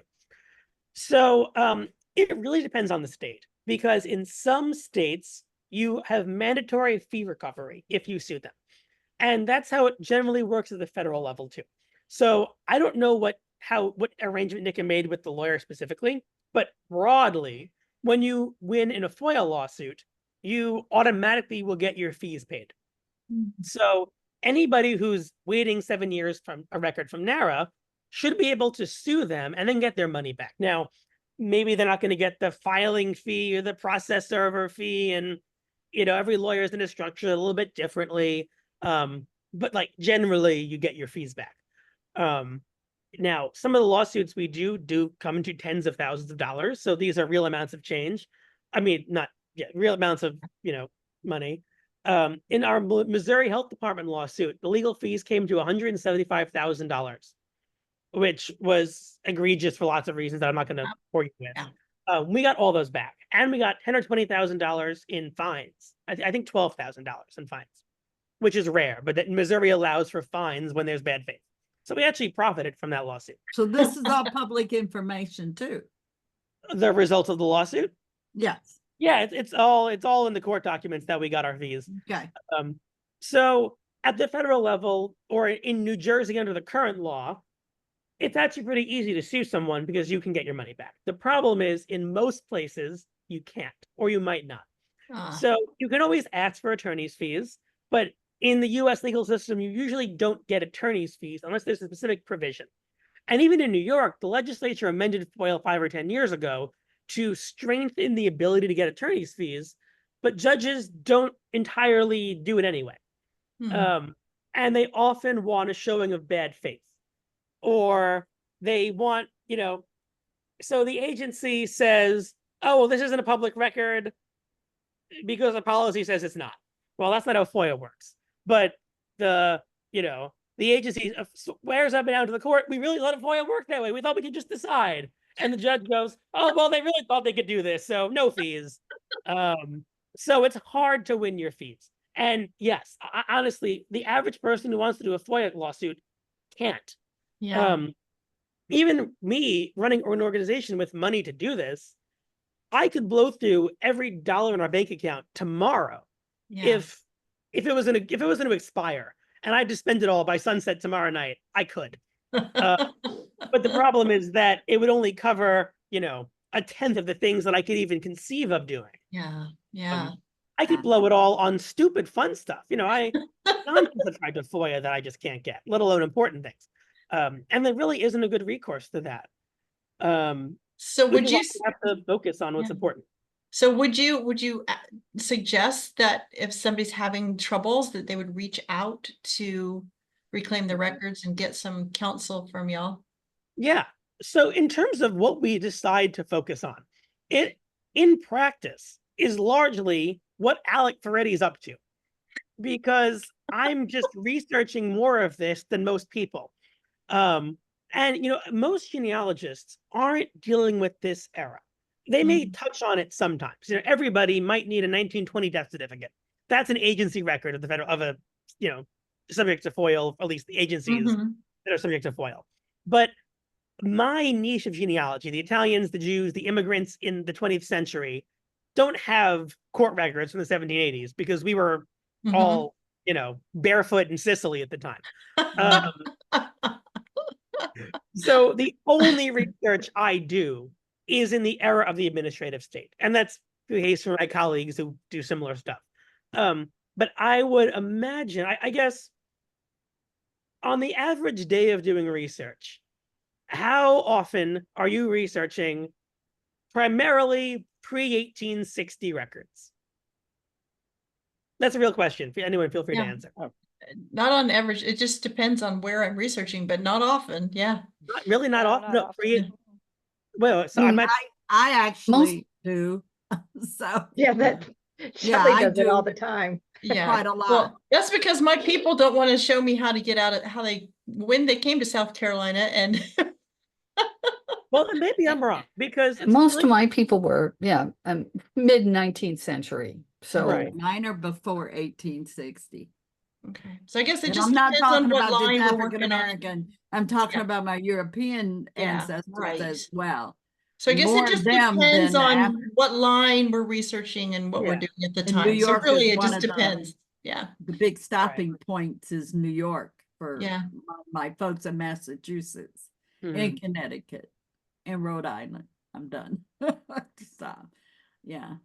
So it really depends on the state, because in some states, you have mandatory fee recovery if you sue them. And that's how it generally works at the federal level too. So I don't know what arrangement Nick made with the lawyer specifically, but broadly, when you win in a FOIA lawsuit, you automatically will get your fees paid. So anybody who's waiting 7 years from a record from NARA should be able to sue them and then get their money back. Now, maybe they're not going to get the filing fee or the process server fee, and every lawyer is going to structure it a little bit differently. But like generally, you get your fees back. Now, some of the lawsuits we do come into tens of thousands of dollars. So these are real amounts of change. I mean, real amounts of money. In our Missouri Health Department lawsuit, the legal fees came to $175,000, which was egregious for lots of reasons that I'm not going to bore you with. We got all those back, and we got $10,000 or $20,000 in fines. I think $12,000 in fines, which is rare, but that Missouri allows for fines when there's bad faith. So we actually profited from that lawsuit. So this is all public information too. The results of the lawsuit? Yes. Yeah, it's all in the court documents that we got our fees. Okay. So at the federal level, or in New Jersey under the current law, it's actually pretty easy to sue someone because you can get your money back. The problem is in most places you can't, or you might not. So you can always ask for attorney's fees, but in the US legal system, you usually don't get attorney's fees unless there's a specific provision. And even in New York, the legislature amended FOIA 5 or 10 years ago to strengthen the ability to get attorney's fees, but judges don't entirely do it anyway. And they often want a showing of bad faith, or they want, so the agency says, oh, well, this isn't a public record because the policy says it's not. Well, that's not how FOIA works. But the agency swears up and down to the court, we really let FOIA work that way. We thought we could just decide. And the judge goes, oh, well, they really thought they could do this, so no fees. So it's hard to win your fees. And yes, honestly, the average person who wants to do a FOIA lawsuit can't. Even me running an organization with money to do this, I could blow through every dollar in our bank account tomorrow Yeah. if it was going to expire, and I had to spend it all by sunset tomorrow night. I could. But the problem is that it would only cover, you know, a tenth of the things that I could even conceive of doing. Yeah. Yeah. I could blow it all on stupid fun stuff. You know, nonsense I tried to FOIA that I just can't get, let alone important things. And there really isn't a good recourse to that. So would you have to focus on what's important? So would you suggest that if somebody's having troubles that they would reach out to Reclaim the Records and get some counsel from y'all? Yeah. So in terms of what we decide to focus on, it in practice is largely what Alec Ferretti is up to, because I'm just researching more of this than most people. And you know, most genealogists aren't dealing with this era. They may touch on it sometimes. You know, everybody might need a 1920 death certificate. That's an agency record of the federal, of a, you know, subject to FOIL, at least the agencies that are subject to FOIL. But my niche of genealogy, the Italians, the Jews, the immigrants in the 20th century, don't have court records from the 1780s because we were all, you know, barefoot in Sicily at the time. So the only research I do is in the era of the administrative state. And that's the case for my colleagues who do similar stuff. But I would imagine, I guess, on the average day of doing research, how often are you researching primarily pre-1860 records? That's a real question. Anyone feel free to answer. Not on average. It just depends on where I'm researching, but not often. Yeah. Really not often. Not often. Well, so I actually do. So Yeah, that Shelley does it all the time. Yeah, quite a lot. Well, that's because my people don't want to show me how to get out of when they came to South Carolina and well, maybe I'm wrong, because Most of my people were, mid 19th century. So mine are before 1860. okay. So I guess it And just I'm not depends on talking what about line just we're working African on. American. I'm talking about my European ancestors right. as well. So I guess More it just them depends than on what line we're researching and what we're doing at the And time. New So York really is it one just of the- depends. Yeah. The big stopping points is New York for my folks in Massachusetts, and Connecticut, and Rhode Island. I'm done. Stop. Yeah.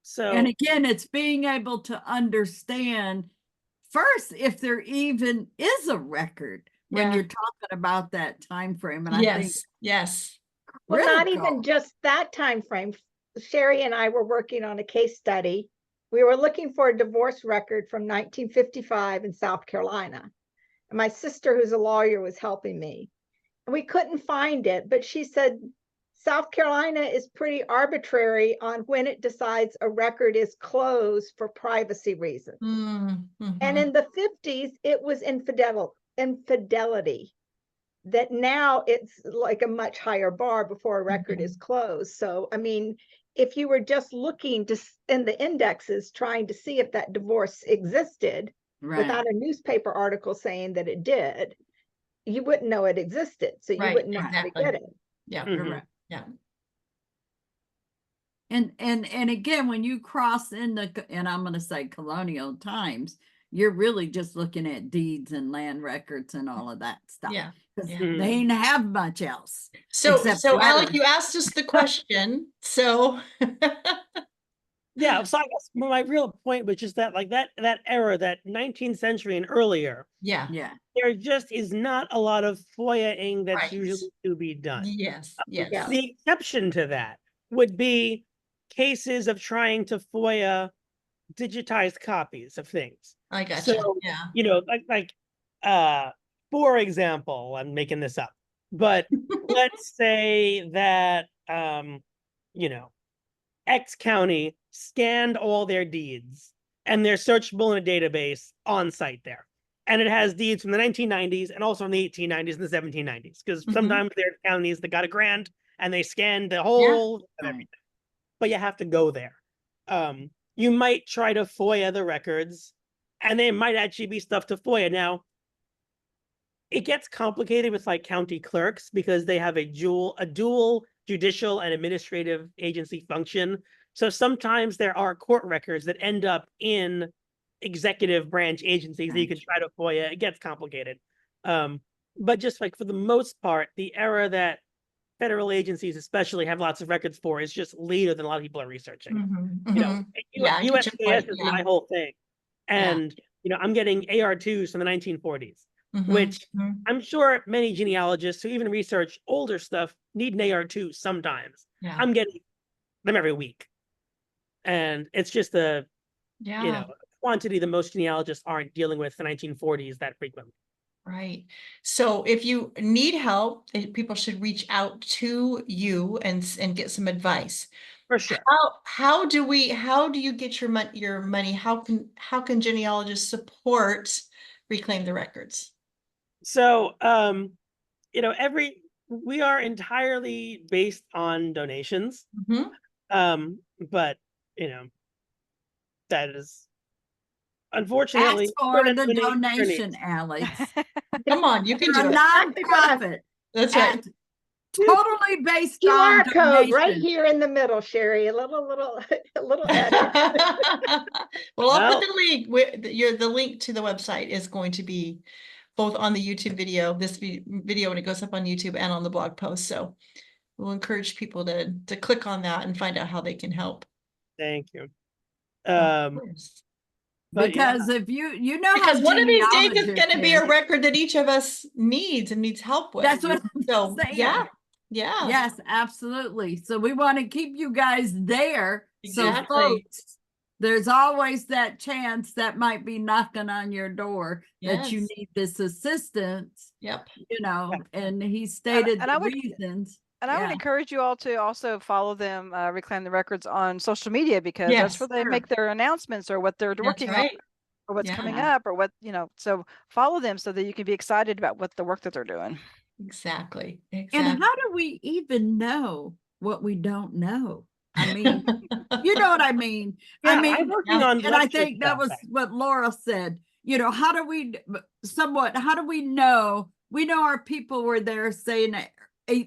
So, and again, it's being able to understand first if there even is a record when you're talking about that time frame. And I think Well, not critical. even just that time frame. Cheri and I were working on a case study. We were looking for a divorce record from 1955 in South Carolina. And my sister, who's a lawyer, was helping me. And we couldn't find it, but she said, South Carolina is pretty arbitrary on when it decides a record is closed for privacy reasons. And in the 50s, it was infidelity. That now it's like a much higher bar before a record is closed. So, I mean, if you were just looking in the indexes, trying to see if that divorce existed without a newspaper article saying that it did, you wouldn't know it existed. So you wouldn't know how to get it. Yeah. Correct. Yeah. And again, when you cross in and I'm going to say colonial times, you're really just looking at deeds and land records and all of that stuff. Yeah. They didn't have much else. So Alec, you asked us the question. So yeah, so I guess my real point was just that, like that era, that 19th century and earlier, there just is not a lot of FOIA-ing that's usually to be done. Yes. The exception to that would be cases of trying to FOIA digitized copies of things. I gotcha. So, you know, for example, I'm making this up, but let's say that, you know, X county scanned all their deeds and they're searchable in a database on site there. And it has deeds from the 1990s and also from the 1890s and the 1790s, because sometimes there are counties that got a grant and they scanned the whole of everything. But you have to go there. You might try to FOIA the records, and there might actually be stuff to FOIA. Now, it gets complicated with like county clerks because they have a dual judicial and administrative agency function. So sometimes there are court records that end up in executive branch agencies that you can try to FOIA. It gets complicated. But just like for the most part, the era that federal agencies especially have lots of records for is just later than a lot of people are researching. Mhm, You know, mhm. Yeah, I get your USPS point, is yeah. my whole thing. And, you know, I'm getting AR2s from the 1940s, Mhm, which mhm. I'm sure many genealogists who even research older stuff need an AR2 sometimes. Yeah, I'm getting them every week. And it's just a, you yeah, know, quantity that most genealogists aren't dealing with the 1940s that frequently. right. So if you need help, people should reach out to you and get some advice. For sure. How do you get your money? How can genealogists support Reclaim the Records? So, you know, we are entirely based on donations. Mhm. But you know, that is unfortunately Ask for gonna the donate your donation, needs. Alex. Come on, you can We're do a it. nonprofit. That's right. and Totally based on QR code right donation. here in the middle, Cheri, a little edit. Well, I'll Well, put the link where the link to the website is going to be both on the YouTube video, this video when it goes up on YouTube, and on the blog post. So we'll encourage people to click on that and find out how they can help. thank you. Of course. But yeah, Because if you know Because how one of these days it's genealogists going to be a is. record that each of us needs and needs help with. That's what I'm So saying. yeah. Yes, absolutely. So we want to keep you guys there. So Exactly. folks, there's always that chance that might be knocking on your door that you Yes. need this assistance, Yep. you know, and he stated and the I would- reasons. And I would Yeah. encourage you all to also follow them, Reclaim the Records on social media, because that's Yes, where they sure. make their announcements or what they're That's working on right. or what's coming Yeah. up or what, you know, so follow them so that you can be excited about what the work that they're doing. Exactly. And Exactly. how do we even know what we don't know? I mean, you know what I mean? yeah, I mean, I'm working on and I lecture think that stuff. was what Laura said. You know, how do we know? We know our people were there, say, in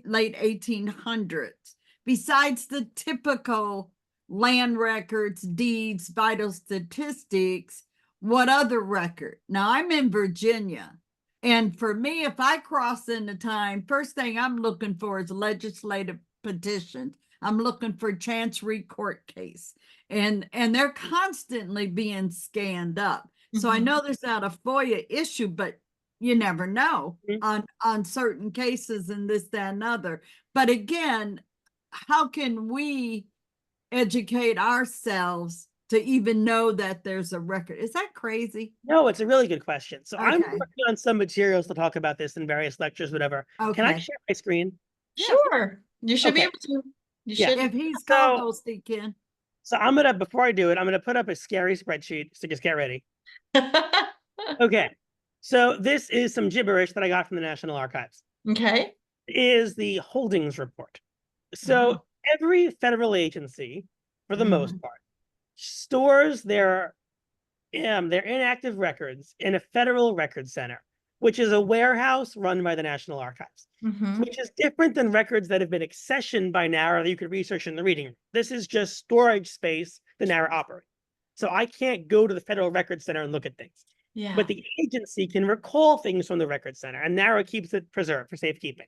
late 1800s. Besides the typical land records, deeds, vital statistics, what other record? Now, I'm in Virginia. And for me, if I cross into time, first thing I'm looking for is legislative petitions. I'm looking for chancery court case. And they're constantly being scanned up. So I Mhm. know there's not a FOIA issue, but you never know Mhm. on certain cases and this, that, and other. But again, how can we educate ourselves to even know that there's a record? Is that crazy? No, it's a really good question. So I'm Okay. working on some materials to talk about this in various lectures, whatever. Can I Okay. share my screen? Sure. You should be Okay. able to. You Yeah. should. If he's So- co-host, he can. So before I do it, I'm gonna put up a scary spreadsheet, so just get ready. Okay. So this is some gibberish that I got from the National Archives. Okay. Is the holdings report. So Wow. every federal agency, for the Mhm. most part, stores their inactive records in a federal record center, which is a warehouse run by the National Archives, Mhm. which is different than records that have been accessioned by NARA that you could research in the reading room. This is just storage space the NARA operates. So I can't go to the federal record center and look at things. Yeah. But the agency can recall things from the record center, and NARA keeps it preserved for safekeeping.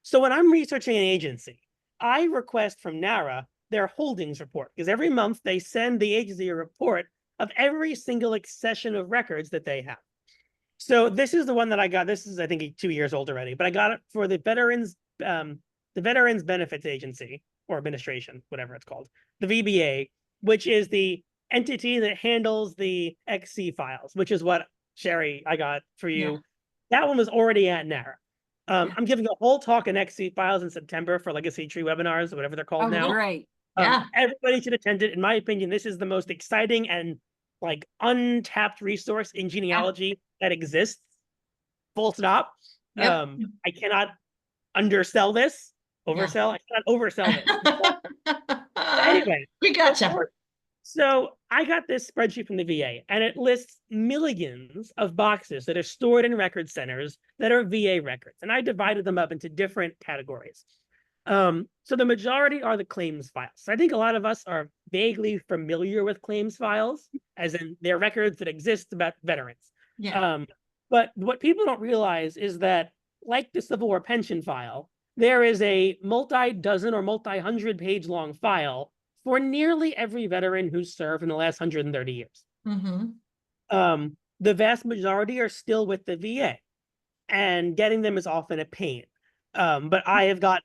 So when I'm researching an agency, I request from NARA their holdings report, because every month they send the agency a report of every single accession of records that they have. So this is the one that I got. This is, I think, 2 years old already, but I got it for the Veterans Benefits Agency or Administration, whatever it's called, the VBA, which is the entity that handles the XC files, which is what, Cheri, I got for you. Yeah. That one was already at NARA. I'm giving a whole talk on XC files in September for Legacy Tree webinars, or whatever they're called Oh, now. great. Yeah. Everybody should attend it. In my opinion, this is the most exciting and like untapped resource in genealogy that exists. Full stop. Yep. I cannot undersell this. Oversell. I cannot oversell this. Anyway, we gotcha. so I got this spreadsheet from the VA, and it lists millions of boxes that are stored in record centers that are VA records. And I divided them up into different categories. So the majority are the claims files. So I think a lot of us are vaguely familiar with claims files, as in they're records that exist about veterans. Yeah. But what people don't realize is that, like the Civil War pension file, there is a multi-dozen or multi-hundred page long file for nearly every veteran who's served in the last 130 years. Mm-hmm. The vast majority are still with the VA, and getting them is often a pain. But I have got,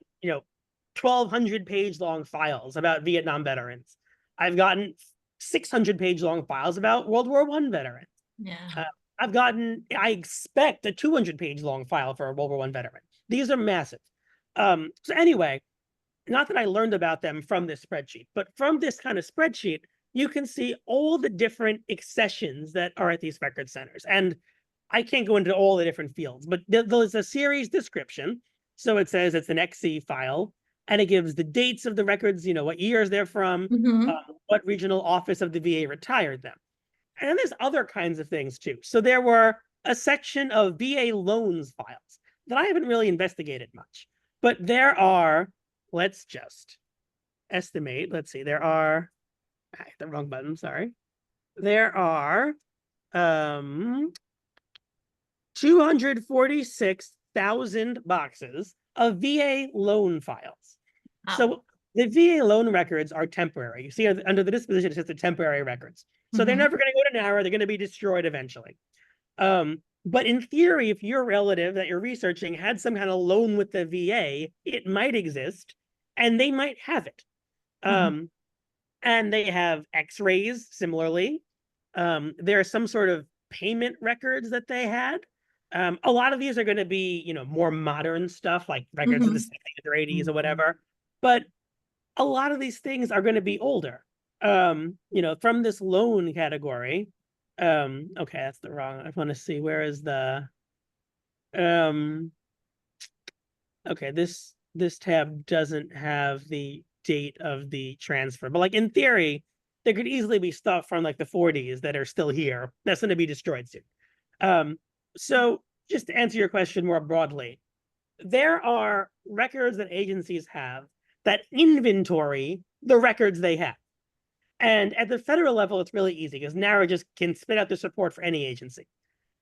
1,200 page long files about Vietnam veterans. I've gotten 600 page long files about World War I veterans. Yeah. I expect a 200 page long file for a World War I veteran. These are massive. So anyway, not that I learned about them from this spreadsheet, but from this kind of spreadsheet, you can see all the different accessions that are at these record centers. And I can't go into all the different fields, but there's a series description. So it says it's an XC file, and it gives the dates of the records, what years they're from, Mm-hmm. what regional office of the VA retired them. And then there's other kinds of things too. So there were a section of VA loans files that I haven't really investigated much, but there are, let's just estimate. Let's see, there are, I hit the wrong button, sorry. There are 246,000 boxes of VA loan files. Wow. So the VA loan records are temporary. You see under the disposition, it's just the temporary records. So they're Mhm. never going to go to NARA. They're going to be destroyed eventually. But in theory, if your relative that you're researching had some kind of loan with the VA, it might exist and they might have it. And they have x-rays similarly. There are some sort of payment records that they had. A lot of these are going to be, more modern stuff like records of the 70s or 80s or whatever. But a lot of these things are going to be older. From this loan category. Okay, that's the wrong. I want to see where is the okay, this tab doesn't have the date of the transfer, but like in theory, there could easily be stuff from like the 40s that are still here that's going to be destroyed soon. So just to answer your question more broadly, there are records that agencies have that inventory the records they have. And at the federal level, it's really easy because NARA just can spit out this report for any agency.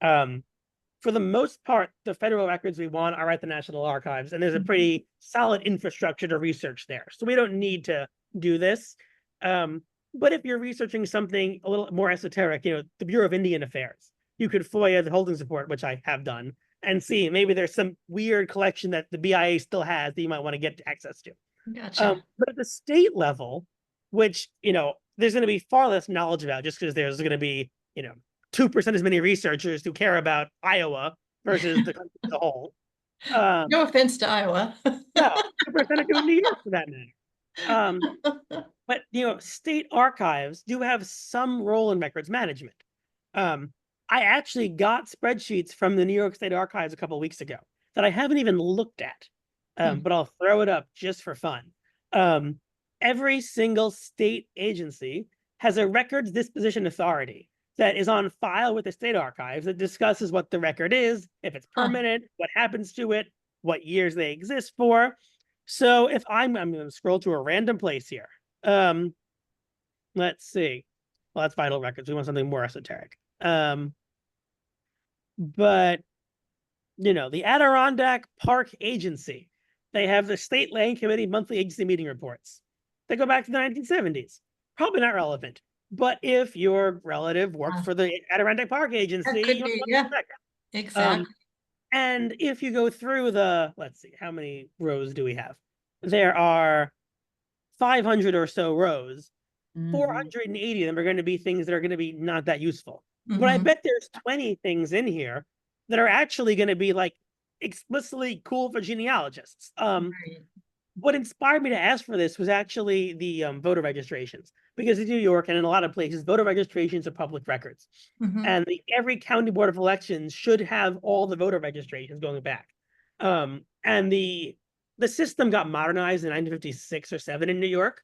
For the most part, the federal records we want are at the National Archives, and there's a pretty solid infrastructure to research there. So we don't need to do this. But if you're researching something a little more esoteric, the Bureau of Indian Affairs, you could FOIA the Holdings Report, which I have done, and see maybe there's some weird collection that the BIA still has that you might want to get access to. Gotcha. But at the state level, which, there's going to be far less knowledge about just because there's going to be, 2% as many researchers who care about Iowa versus the country as a whole. No offense to Iowa. No, 2% of New York for that matter. But, state archives do have some role in records management. I actually got spreadsheets from the New York State Archives a couple of weeks ago that I haven't even looked at, but I'll throw it up just for fun. Every single state agency has a records disposition authority that is on file with the state archives that discusses what the record is, if it's permanent, what happens to it, what years they exist for. So if I'm going to scroll to a random place here. Let's see. Well, that's vital records. We want something more esoteric. But the Adirondack Park Agency, they have the State Land Committee monthly agency meeting reports. They go back to the 1970s. Probably not relevant. But if your relative worked for the Adirondack Park Agency, could be, yeah. Exactly. And if you go through let's see, how many rows do we have? There are 500 or so rows. 480 of them are going to be things that are going to be not that useful. But I bet there's 20 things in here that are actually going to be like explicitly cool for genealogists. Right. What inspired me to ask for this was actually the voter registrations, because in New York and in a lot of places, voter registrations are public records. And every county board of elections should have all the voter registrations going back. And the system got modernized in 1956 or 7 in New York,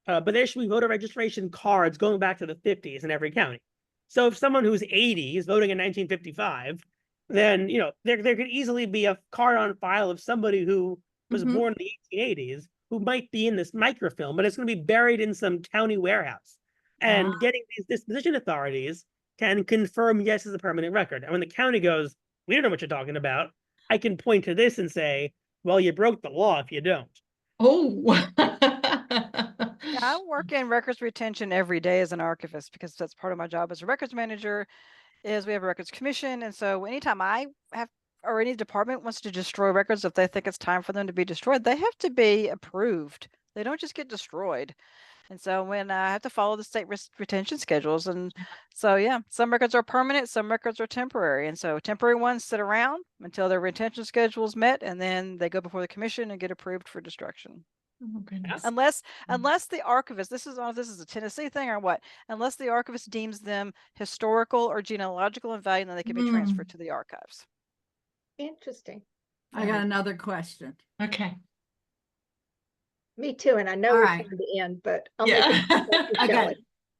but there should be voter registration cards going back to the 50s in every county. So if someone who's 80 is voting in 1955, then there could easily be a card on file of somebody who was Mhm. born in the 1880s who might be in this microfilm, but it's going to be buried in some county warehouse. And getting these disposition authorities can confirm yes is a permanent record. And when the county goes, we don't know what you're talking about, I can point to this and say, well, you broke the law if you don't. Oh. Yeah, I work in records retention every day as an archivist because that's part of my job as a records manager. Is we have a records commission, and so anytime I have or any department wants to destroy records, if they think it's time for them to be destroyed, they have to be approved. They don't just get destroyed. And so when I have to follow the state retention schedules, and so yeah, some records are permanent, some records are temporary, and so temporary ones sit around until their retention schedule is met, and then they go before the commission and get approved for destruction. Oh, goodness. Unless the archivist, this is a Tennessee thing or what, unless the archivist deems them historical or genealogical in value, then they can be transferred to the archives. Interesting. I got another question. Okay. Me too, and I know All we're right. toward the end, but I'll Yeah. make it quick to I got Shelley. it.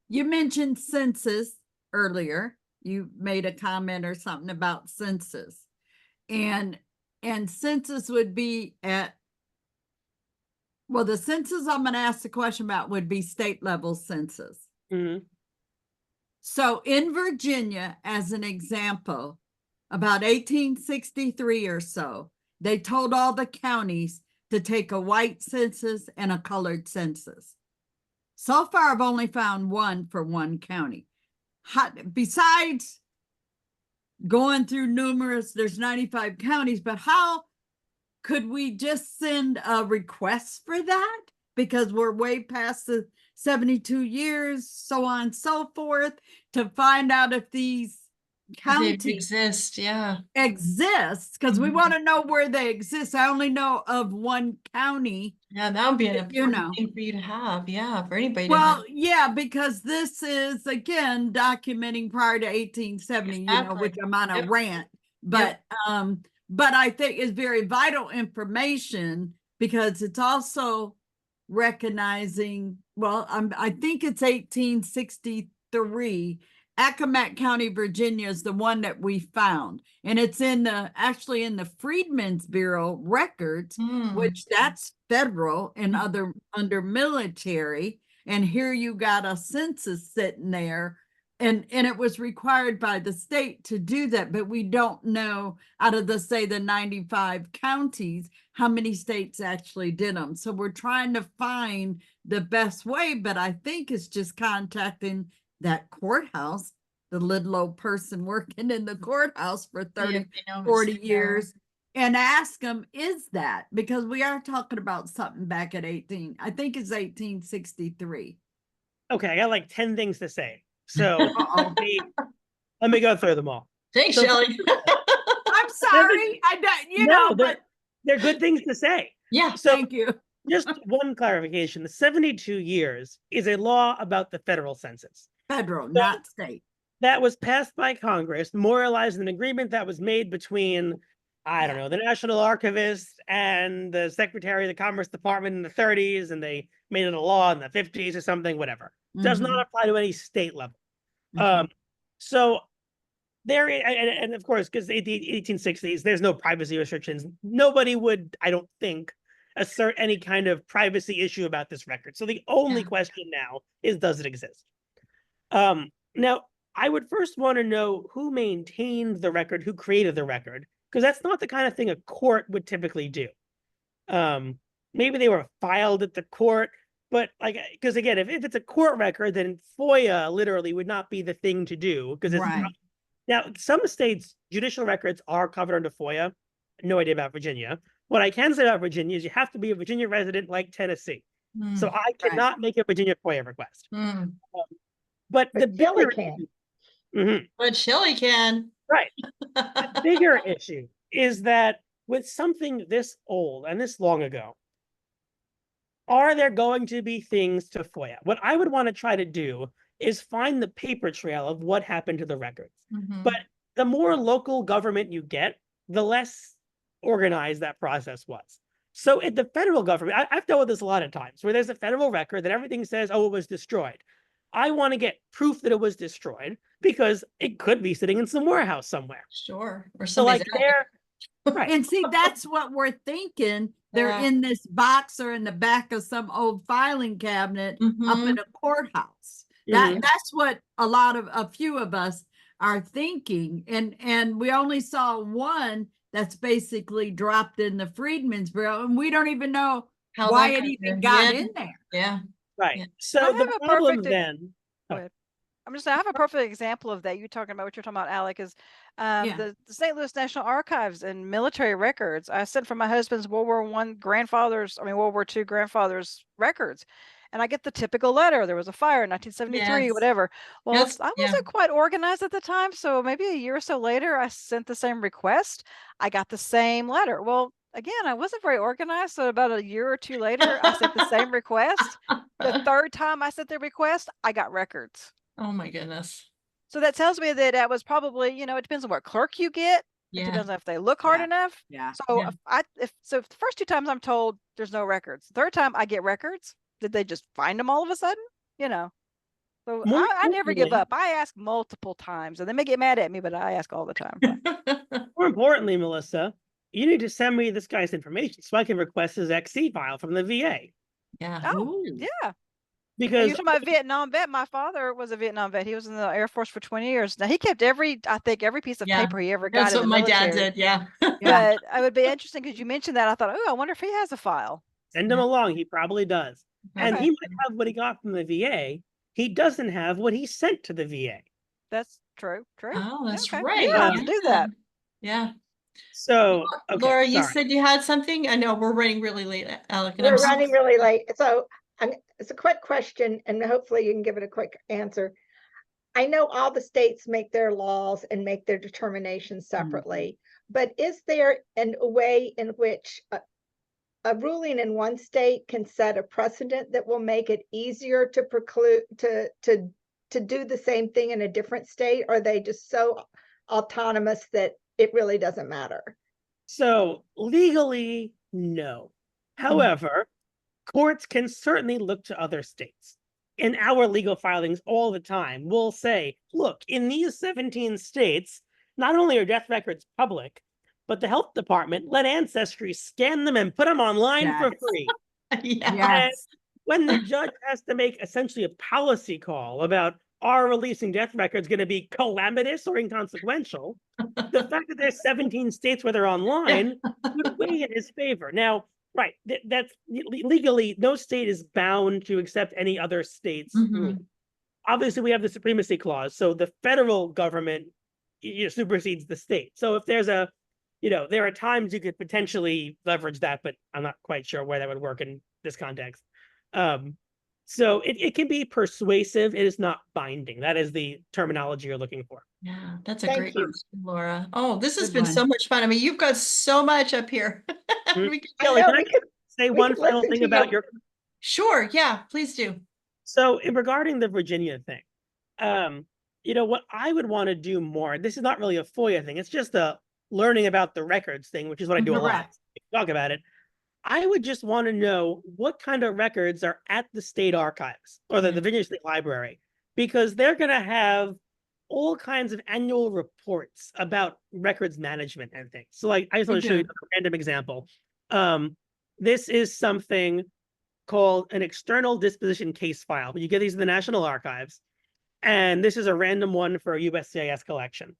You mentioned census earlier. You made a comment or something about census. And census would be at, well, the census I'm going to ask the question about would be state level census. Mhm. So in Virginia, as an example, about 1863 or so, they told all the counties to take a white census and a colored census. So far, I've only found one for one county. Besides going through there's 95 counties, but how could we just send a request for that? Because we're way past the 72 years, so on and so forth, to find out if these They counties exist, yeah. exist, because we Mhm. want to know where they exist. I only know of one county. Yeah, that would be an You important know. thing for you to have. Yeah, for anybody to have. Well, yeah, because this is again documenting prior to 1870, Exactly. which I'm on a Yep. rant, but I think is very vital information because it's also recognizing, well, I think it's 1863. Accomack County, Virginia is the one that we found, and it's actually in the Freedmen's Bureau records, which that's federal and under military. And here you got a census sitting there, and it was required by the state to do that, but we don't know out of the 95 counties how many states actually did them. So we're trying to find the best way, but I think it's just contacting that courthouse, the little old person working in the courthouse for 30, 40 years, and ask them, is that? Because we are talking about something back at I think it's 1863. Okay, I got like 10 things to say. So let me go through them all. Thanks, So- Shelley. I'm sorry. But they're good things to say. Yeah. So thank you. just one clarification. The 72 years is a law about the federal census. Federal, not state. That was passed by Congress, memorialized an agreement that was made between, I don't know, the National Archivist and the Secretary of the Commerce Department in the 30s, and they made it a law in the 50s or something, whatever. Does not apply to any state level. So there, and of course, because the 1860s, there's no privacy restrictions. Nobody would, I don't think, assert any kind of privacy issue about this record. So the only question now is, does it exist? Now, I would first want to know who maintained the record, who created the record, because that's not the kind of thing a court would typically do. Maybe they were filed at the court, but like, because again, if it's a court record, then FOIA literally would not be the thing to do, because it's now some states' judicial records are covered under FOIA. No idea about Virginia. What I can say about Virginia is you have to be a Virginia resident like Tennessee. So I cannot make a Virginia FOIA request. But the Shelley bigger can. But Shelley can. Right. The bigger issue is that with something this old and this long ago, are there going to be things to FOIA? What I would want to try to do is find the paper trail of what happened to the records. But the more local government you get, the less organized that process was. So at the federal government, I've dealt with this a lot of times, where there's a federal record that everything says, oh, it was destroyed. I want to get proof that it was destroyed because it could be sitting in some warehouse somewhere. Sure. Or So like Right. And see, that's what we're thinking. They're Yeah. in this box or in the back of some old filing cabinet up Mhm. in a courthouse. Mhm. That's what a few of us are thinking. And we only saw one that's basically dropped in the Freedmen's Bureau, and we don't even know How why that it got even there. got Yeah. in there. Yeah. Right. Yeah. So I the have a problem perfect then. Go ahead. I'm just saying, I have a perfect example of that. You talking about what you're talking about, Alec, is Yeah. the St. Louis National Archives and military records. I sent for my husband's World War I grandfather's, World War II grandfather's records. And I get the typical letter. There was a fire in 1973, Yes. whatever. Well, Yes. I Yeah. wasn't quite organized at the time. So maybe a year or so later, I sent the same request. I got the same letter. Well, again, I wasn't very organized. So about a year or two later, I sent the same request. The third time I sent the request, I got records. Oh my goodness. So that tells me that that was probably, it depends on what clerk you get. It Yeah. depends on if they look hard Yeah. enough. Yeah. So Yeah. if the first two times I'm told there's no records, the third time I get records, did they just find them all of a sudden? So More I never give importantly- up. I ask multiple times, and they may get mad at me, but I ask all the time. More importantly, Melissa, you need to send me this guy's information so I can request his XC file from the VA. Yeah. Oh, Ooh. yeah. And Because you're talking about Vietnam vet. My father was a Vietnam vet. He was in the Air Force for 20 years. Now he kept every piece of Yeah. paper he ever got That's in what the my military. dad did. Yeah. But it would be interesting because you mentioned that. I thought, oh, I wonder if he has a file. send him along, he probably does. And Okay. he might have what he got from the VA. He doesn't have what he sent to the VA. That's true. True. Oh, that's Okay. right. Yeah, I have to do that. Yeah. So, okay, Laura, you sorry. said you had something? I know we're running really late, Alec. And I'm We're so- running really late. So it's a quick question and hopefully you can give it a quick answer. I know all the states make their laws and make their determinations separately, but is there a way in which a ruling in one state can set a precedent that will make it easier to preclude to do the same thing in a different state? Or are they just so autonomous that it really doesn't matter? So, legally, no. However, courts can certainly look to other states. In our legal filings all the time, we'll say, look, in these 17 states, not only are death records public, but the health department let Ancestry scan them and put them online for Yes. free. Yeah. Yes. When the judge has to make essentially a policy call about are releasing death records going to be calamitous or inconsequential, the fact that there's 17 states where they're online would weigh in his favor. Now, right, that's legally, no state is bound to accept any other state's rule. Obviously, we have the supremacy clause, so the federal government supersedes the state. So if there's there are times you could potentially leverage that, but I'm not quite sure where that would work in this context. So it can be persuasive. It is not binding. That is the terminology you're looking for. Yeah, that's a Thank great you. question, Laura. Oh, this has Good been one. so much fun. I mean, you've got so much up here. We could- Shelley, know, can I we could- say we one could final listen thing to about you. your Sure, yeah, please do. So regarding the Virginia thing, what I would want to do more, this is not really a FOIA thing, it's just a learning about the records thing, which is what I do a lot. Correct. Talk about it. I would just want to know what kind of records are at the state archives or the Virginia State Library, because they're going to have all kinds of annual reports about records management and things. So like, I just want to show you a random example. This is something called an external disposition case file. You get these in the National Archives, and this is a random one for a USCIS collection.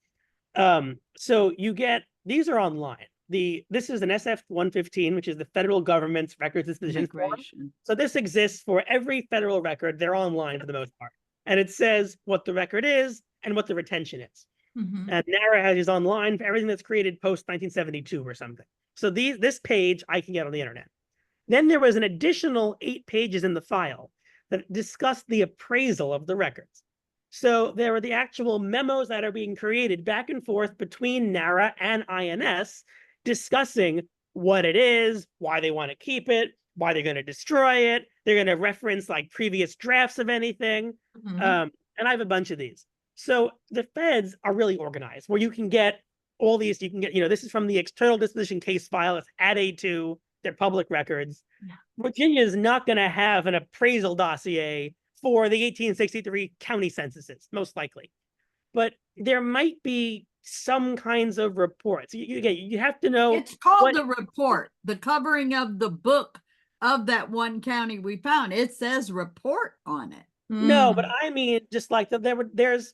So you get, these are online. This is an SF-115, which is the federal government's records disposition form. Migration. So this exists for every federal record. They're online for the most part. And it says what the record is and what the retention is. Mhm. And NARA has these online for everything that's created post 1972 or something. So this page I can get on the internet. Then there was an additional 8 pages in the file that discussed the appraisal of the records. So there are the actual memos that are being created back and forth between NARA and INS discussing what it is, why they want to keep it, why they're going to destroy it. They're going to reference like previous drafts of anything. Mhm. And I have a bunch of these. So the feds are really organized where you can get all these, you can get, this is from the external disposition case file. It's added to their public records. Yeah. Virginia is not going to have an appraisal dossier for the 1863 county censuses, most likely. But there might be some kinds of reports. You have to know. It's called what- the report, the covering of the book of that one county we found. It says report on it. No, but Mm, I mean, just like there's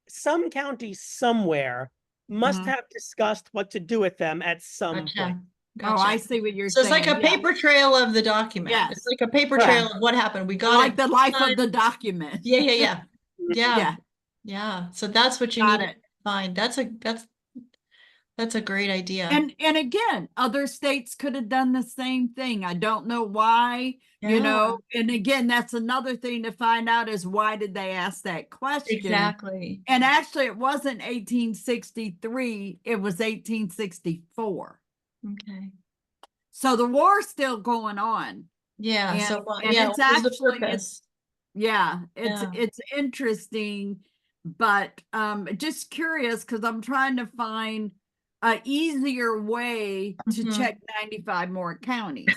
some county somewhere must Mhm. have discussed what to do with them at some gotcha. point. Oh, I Gotcha. see what you're So it's saying. like a yeah. paper trail of the document. It's Yes. like a paper Right. trail of what happened. We got Like it. the life done. of the document. Yeah, yeah, yeah. Yeah. Yeah, Yeah. So that's what you got need to it. find. That's a great idea. And again, other states could have done the same thing. I don't know why, you know, and again, that's another thing to find out is why did they ask that question? Exactly. And actually it wasn't 1863, it was 1864. Okay. So the war's still going on. Yeah. And, So and yeah, it's what was the actually, purpose? yeah, Yeah. it's interesting, but just curious because I'm trying to find a easier way to Mhm. check 95 more counties.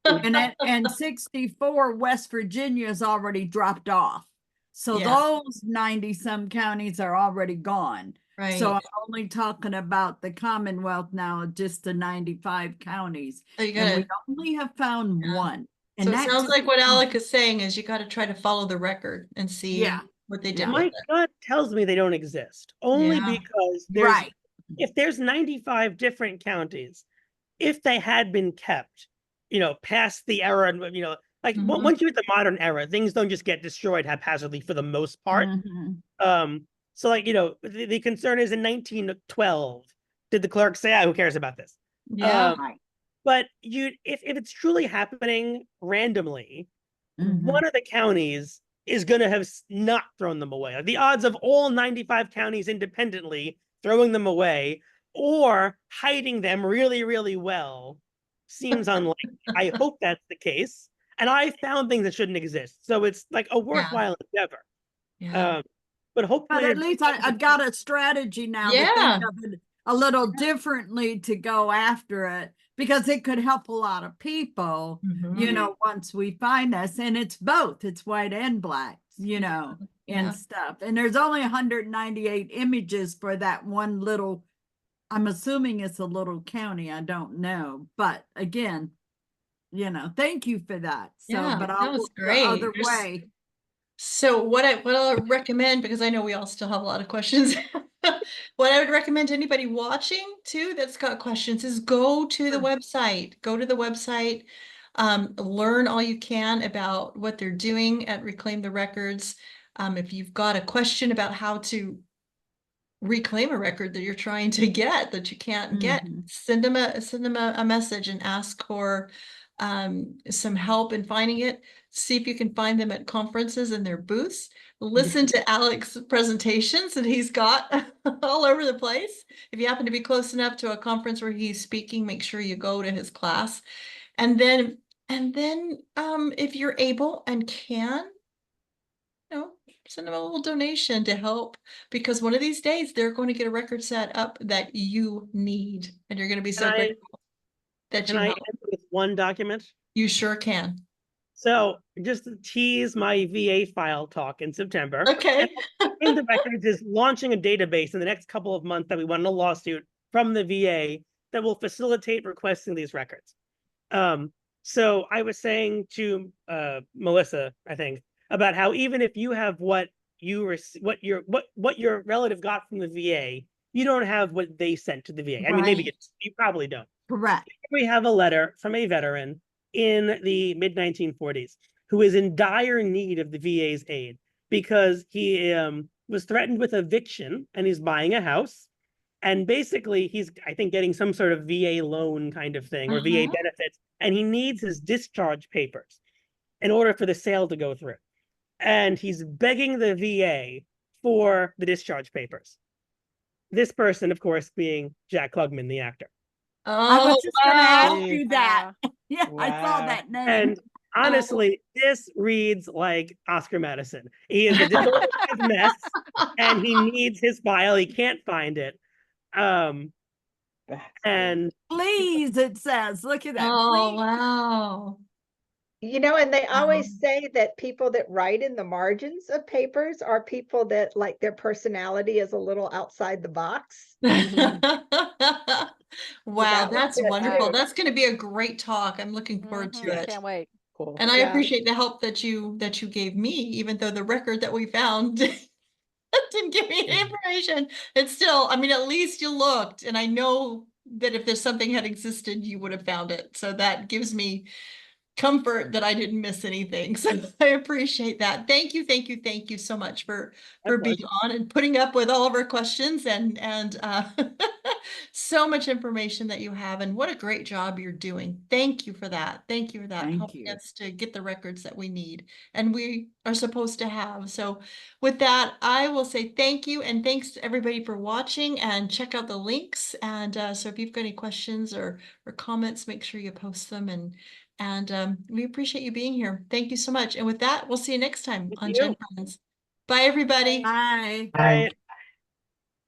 and 64 West Virginia's already dropped off. So Yeah. those 90 some counties are already gone. So Right. I'm only talking about the Commonwealth now, just the 95 counties. So you And we gotta, only have found Yeah. one. so And it that sounds took like what me- Alec is saying is you got to try to follow the record and see Yeah. what they did Yeah. with My it. gut tells me they don't exist, only Yeah. because Right. if there's 95 different counties, if they had been kept, past the era, and like Mhm. once you hit the modern era, things don't just get destroyed haphazardly for the most part. Mhm. So like, the concern is in 1912, did the clerk say, who cares about this? Yeah. Right. But if it's truly happening randomly, Mhm. one of the counties is going to have not thrown them away. Like, the odds of all 95 counties independently throwing them away or hiding them really, really well seems unlikely. I hope that's the case. And I found things that shouldn't exist. So it's like a worthwhile endeavor. Yeah. But hopefully, But at least I've got a strategy now to Yeah. think of it a little differently to go after it because it could help a lot of people, Mhm. you know, once we find this. And it's both, it's white and black, Yeah. and stuff. And there's only 198 images for that one little, I'm assuming it's a little county, I don't know. But again, thank you for that. So, Yeah, but that I'll was look the great. other There's- way. So what I'll recommend, because I know we all still have a lot of questions, what I would recommend to anybody watching too that's got questions is go to the website. Go to the website, learn all you can about what they're doing at Reclaim the Records. If you've got a question about how to reclaim a record that you're trying to get that you can't get, Mhm. send them a message and ask for some help in finding it. See if you can find them at conferences and their booths. Listen to Alec's presentations that he's got all over the place. If you happen to be close enough to a conference where he's speaking, make sure you go to his class. And then if you're able and can, send them a little donation to help, because one of these days they're going to get a record set up that you need, and you're going to be so grateful that can you I help. end with one document? You sure can. So just to tease my VA file talk in September. Okay. Reclaim the Records is launching a database in the next couple of months that we won a lawsuit from the VA that will facilitate requesting these records. So I was saying to Melissa, I think, about how even if you have what your relative got from the VA, you don't have what they sent to the VA. I mean, maybe Right. you probably don't. Correct. We have a letter from a veteran in the mid 1940s who is in dire need of the VA's aid because he was threatened with eviction and he's buying a house. And basically, he's, I think, getting some sort of VA loan kind of thing or VA benefits. And he needs his discharge papers in order for the sale to go through. And he's begging the VA for the discharge papers. This person, of course, being Jack Klugman, the actor. I was Oh, just going to ask wow. you that. Yeah, I saw Wow. that name. And honestly, this reads like Oscar Madison. He is a disorganized mess, and he needs his file. He can't find it. That's great. And Please, it says, look at that. Oh, Please. wow. You know, and they always Um, say that people that write in the margins of papers are people that like their personality is a little outside the box. Wow, that was that's it wonderful. too. That's going to be a great talk. I'm looking forward to Mhm, it. can't wait. Cool. And I Yeah. appreciate the help that you gave me, even though the record that we found didn't give me any information. It's still, I mean, at least you looked, and I know that if there's something had existed, you would have found it. So that gives me comfort that I didn't miss anything. So I appreciate that. Thank you so much for My being pleasure. on and putting up with all of our questions and so much information that you have, and what a great job you're doing. Thank you for that. Thank you for that, Thank helping you. us to get the records that we need and we are supposed to have. So with that, I will say thank you, and thanks to everybody for watching, and check out the links. And so if you've got any questions or comments, make sure you post them, and we appreciate you being here. Thank you so much. And with that, we'll see you next time Thank on you. GenFriends. Bye, everybody. Bye. Right.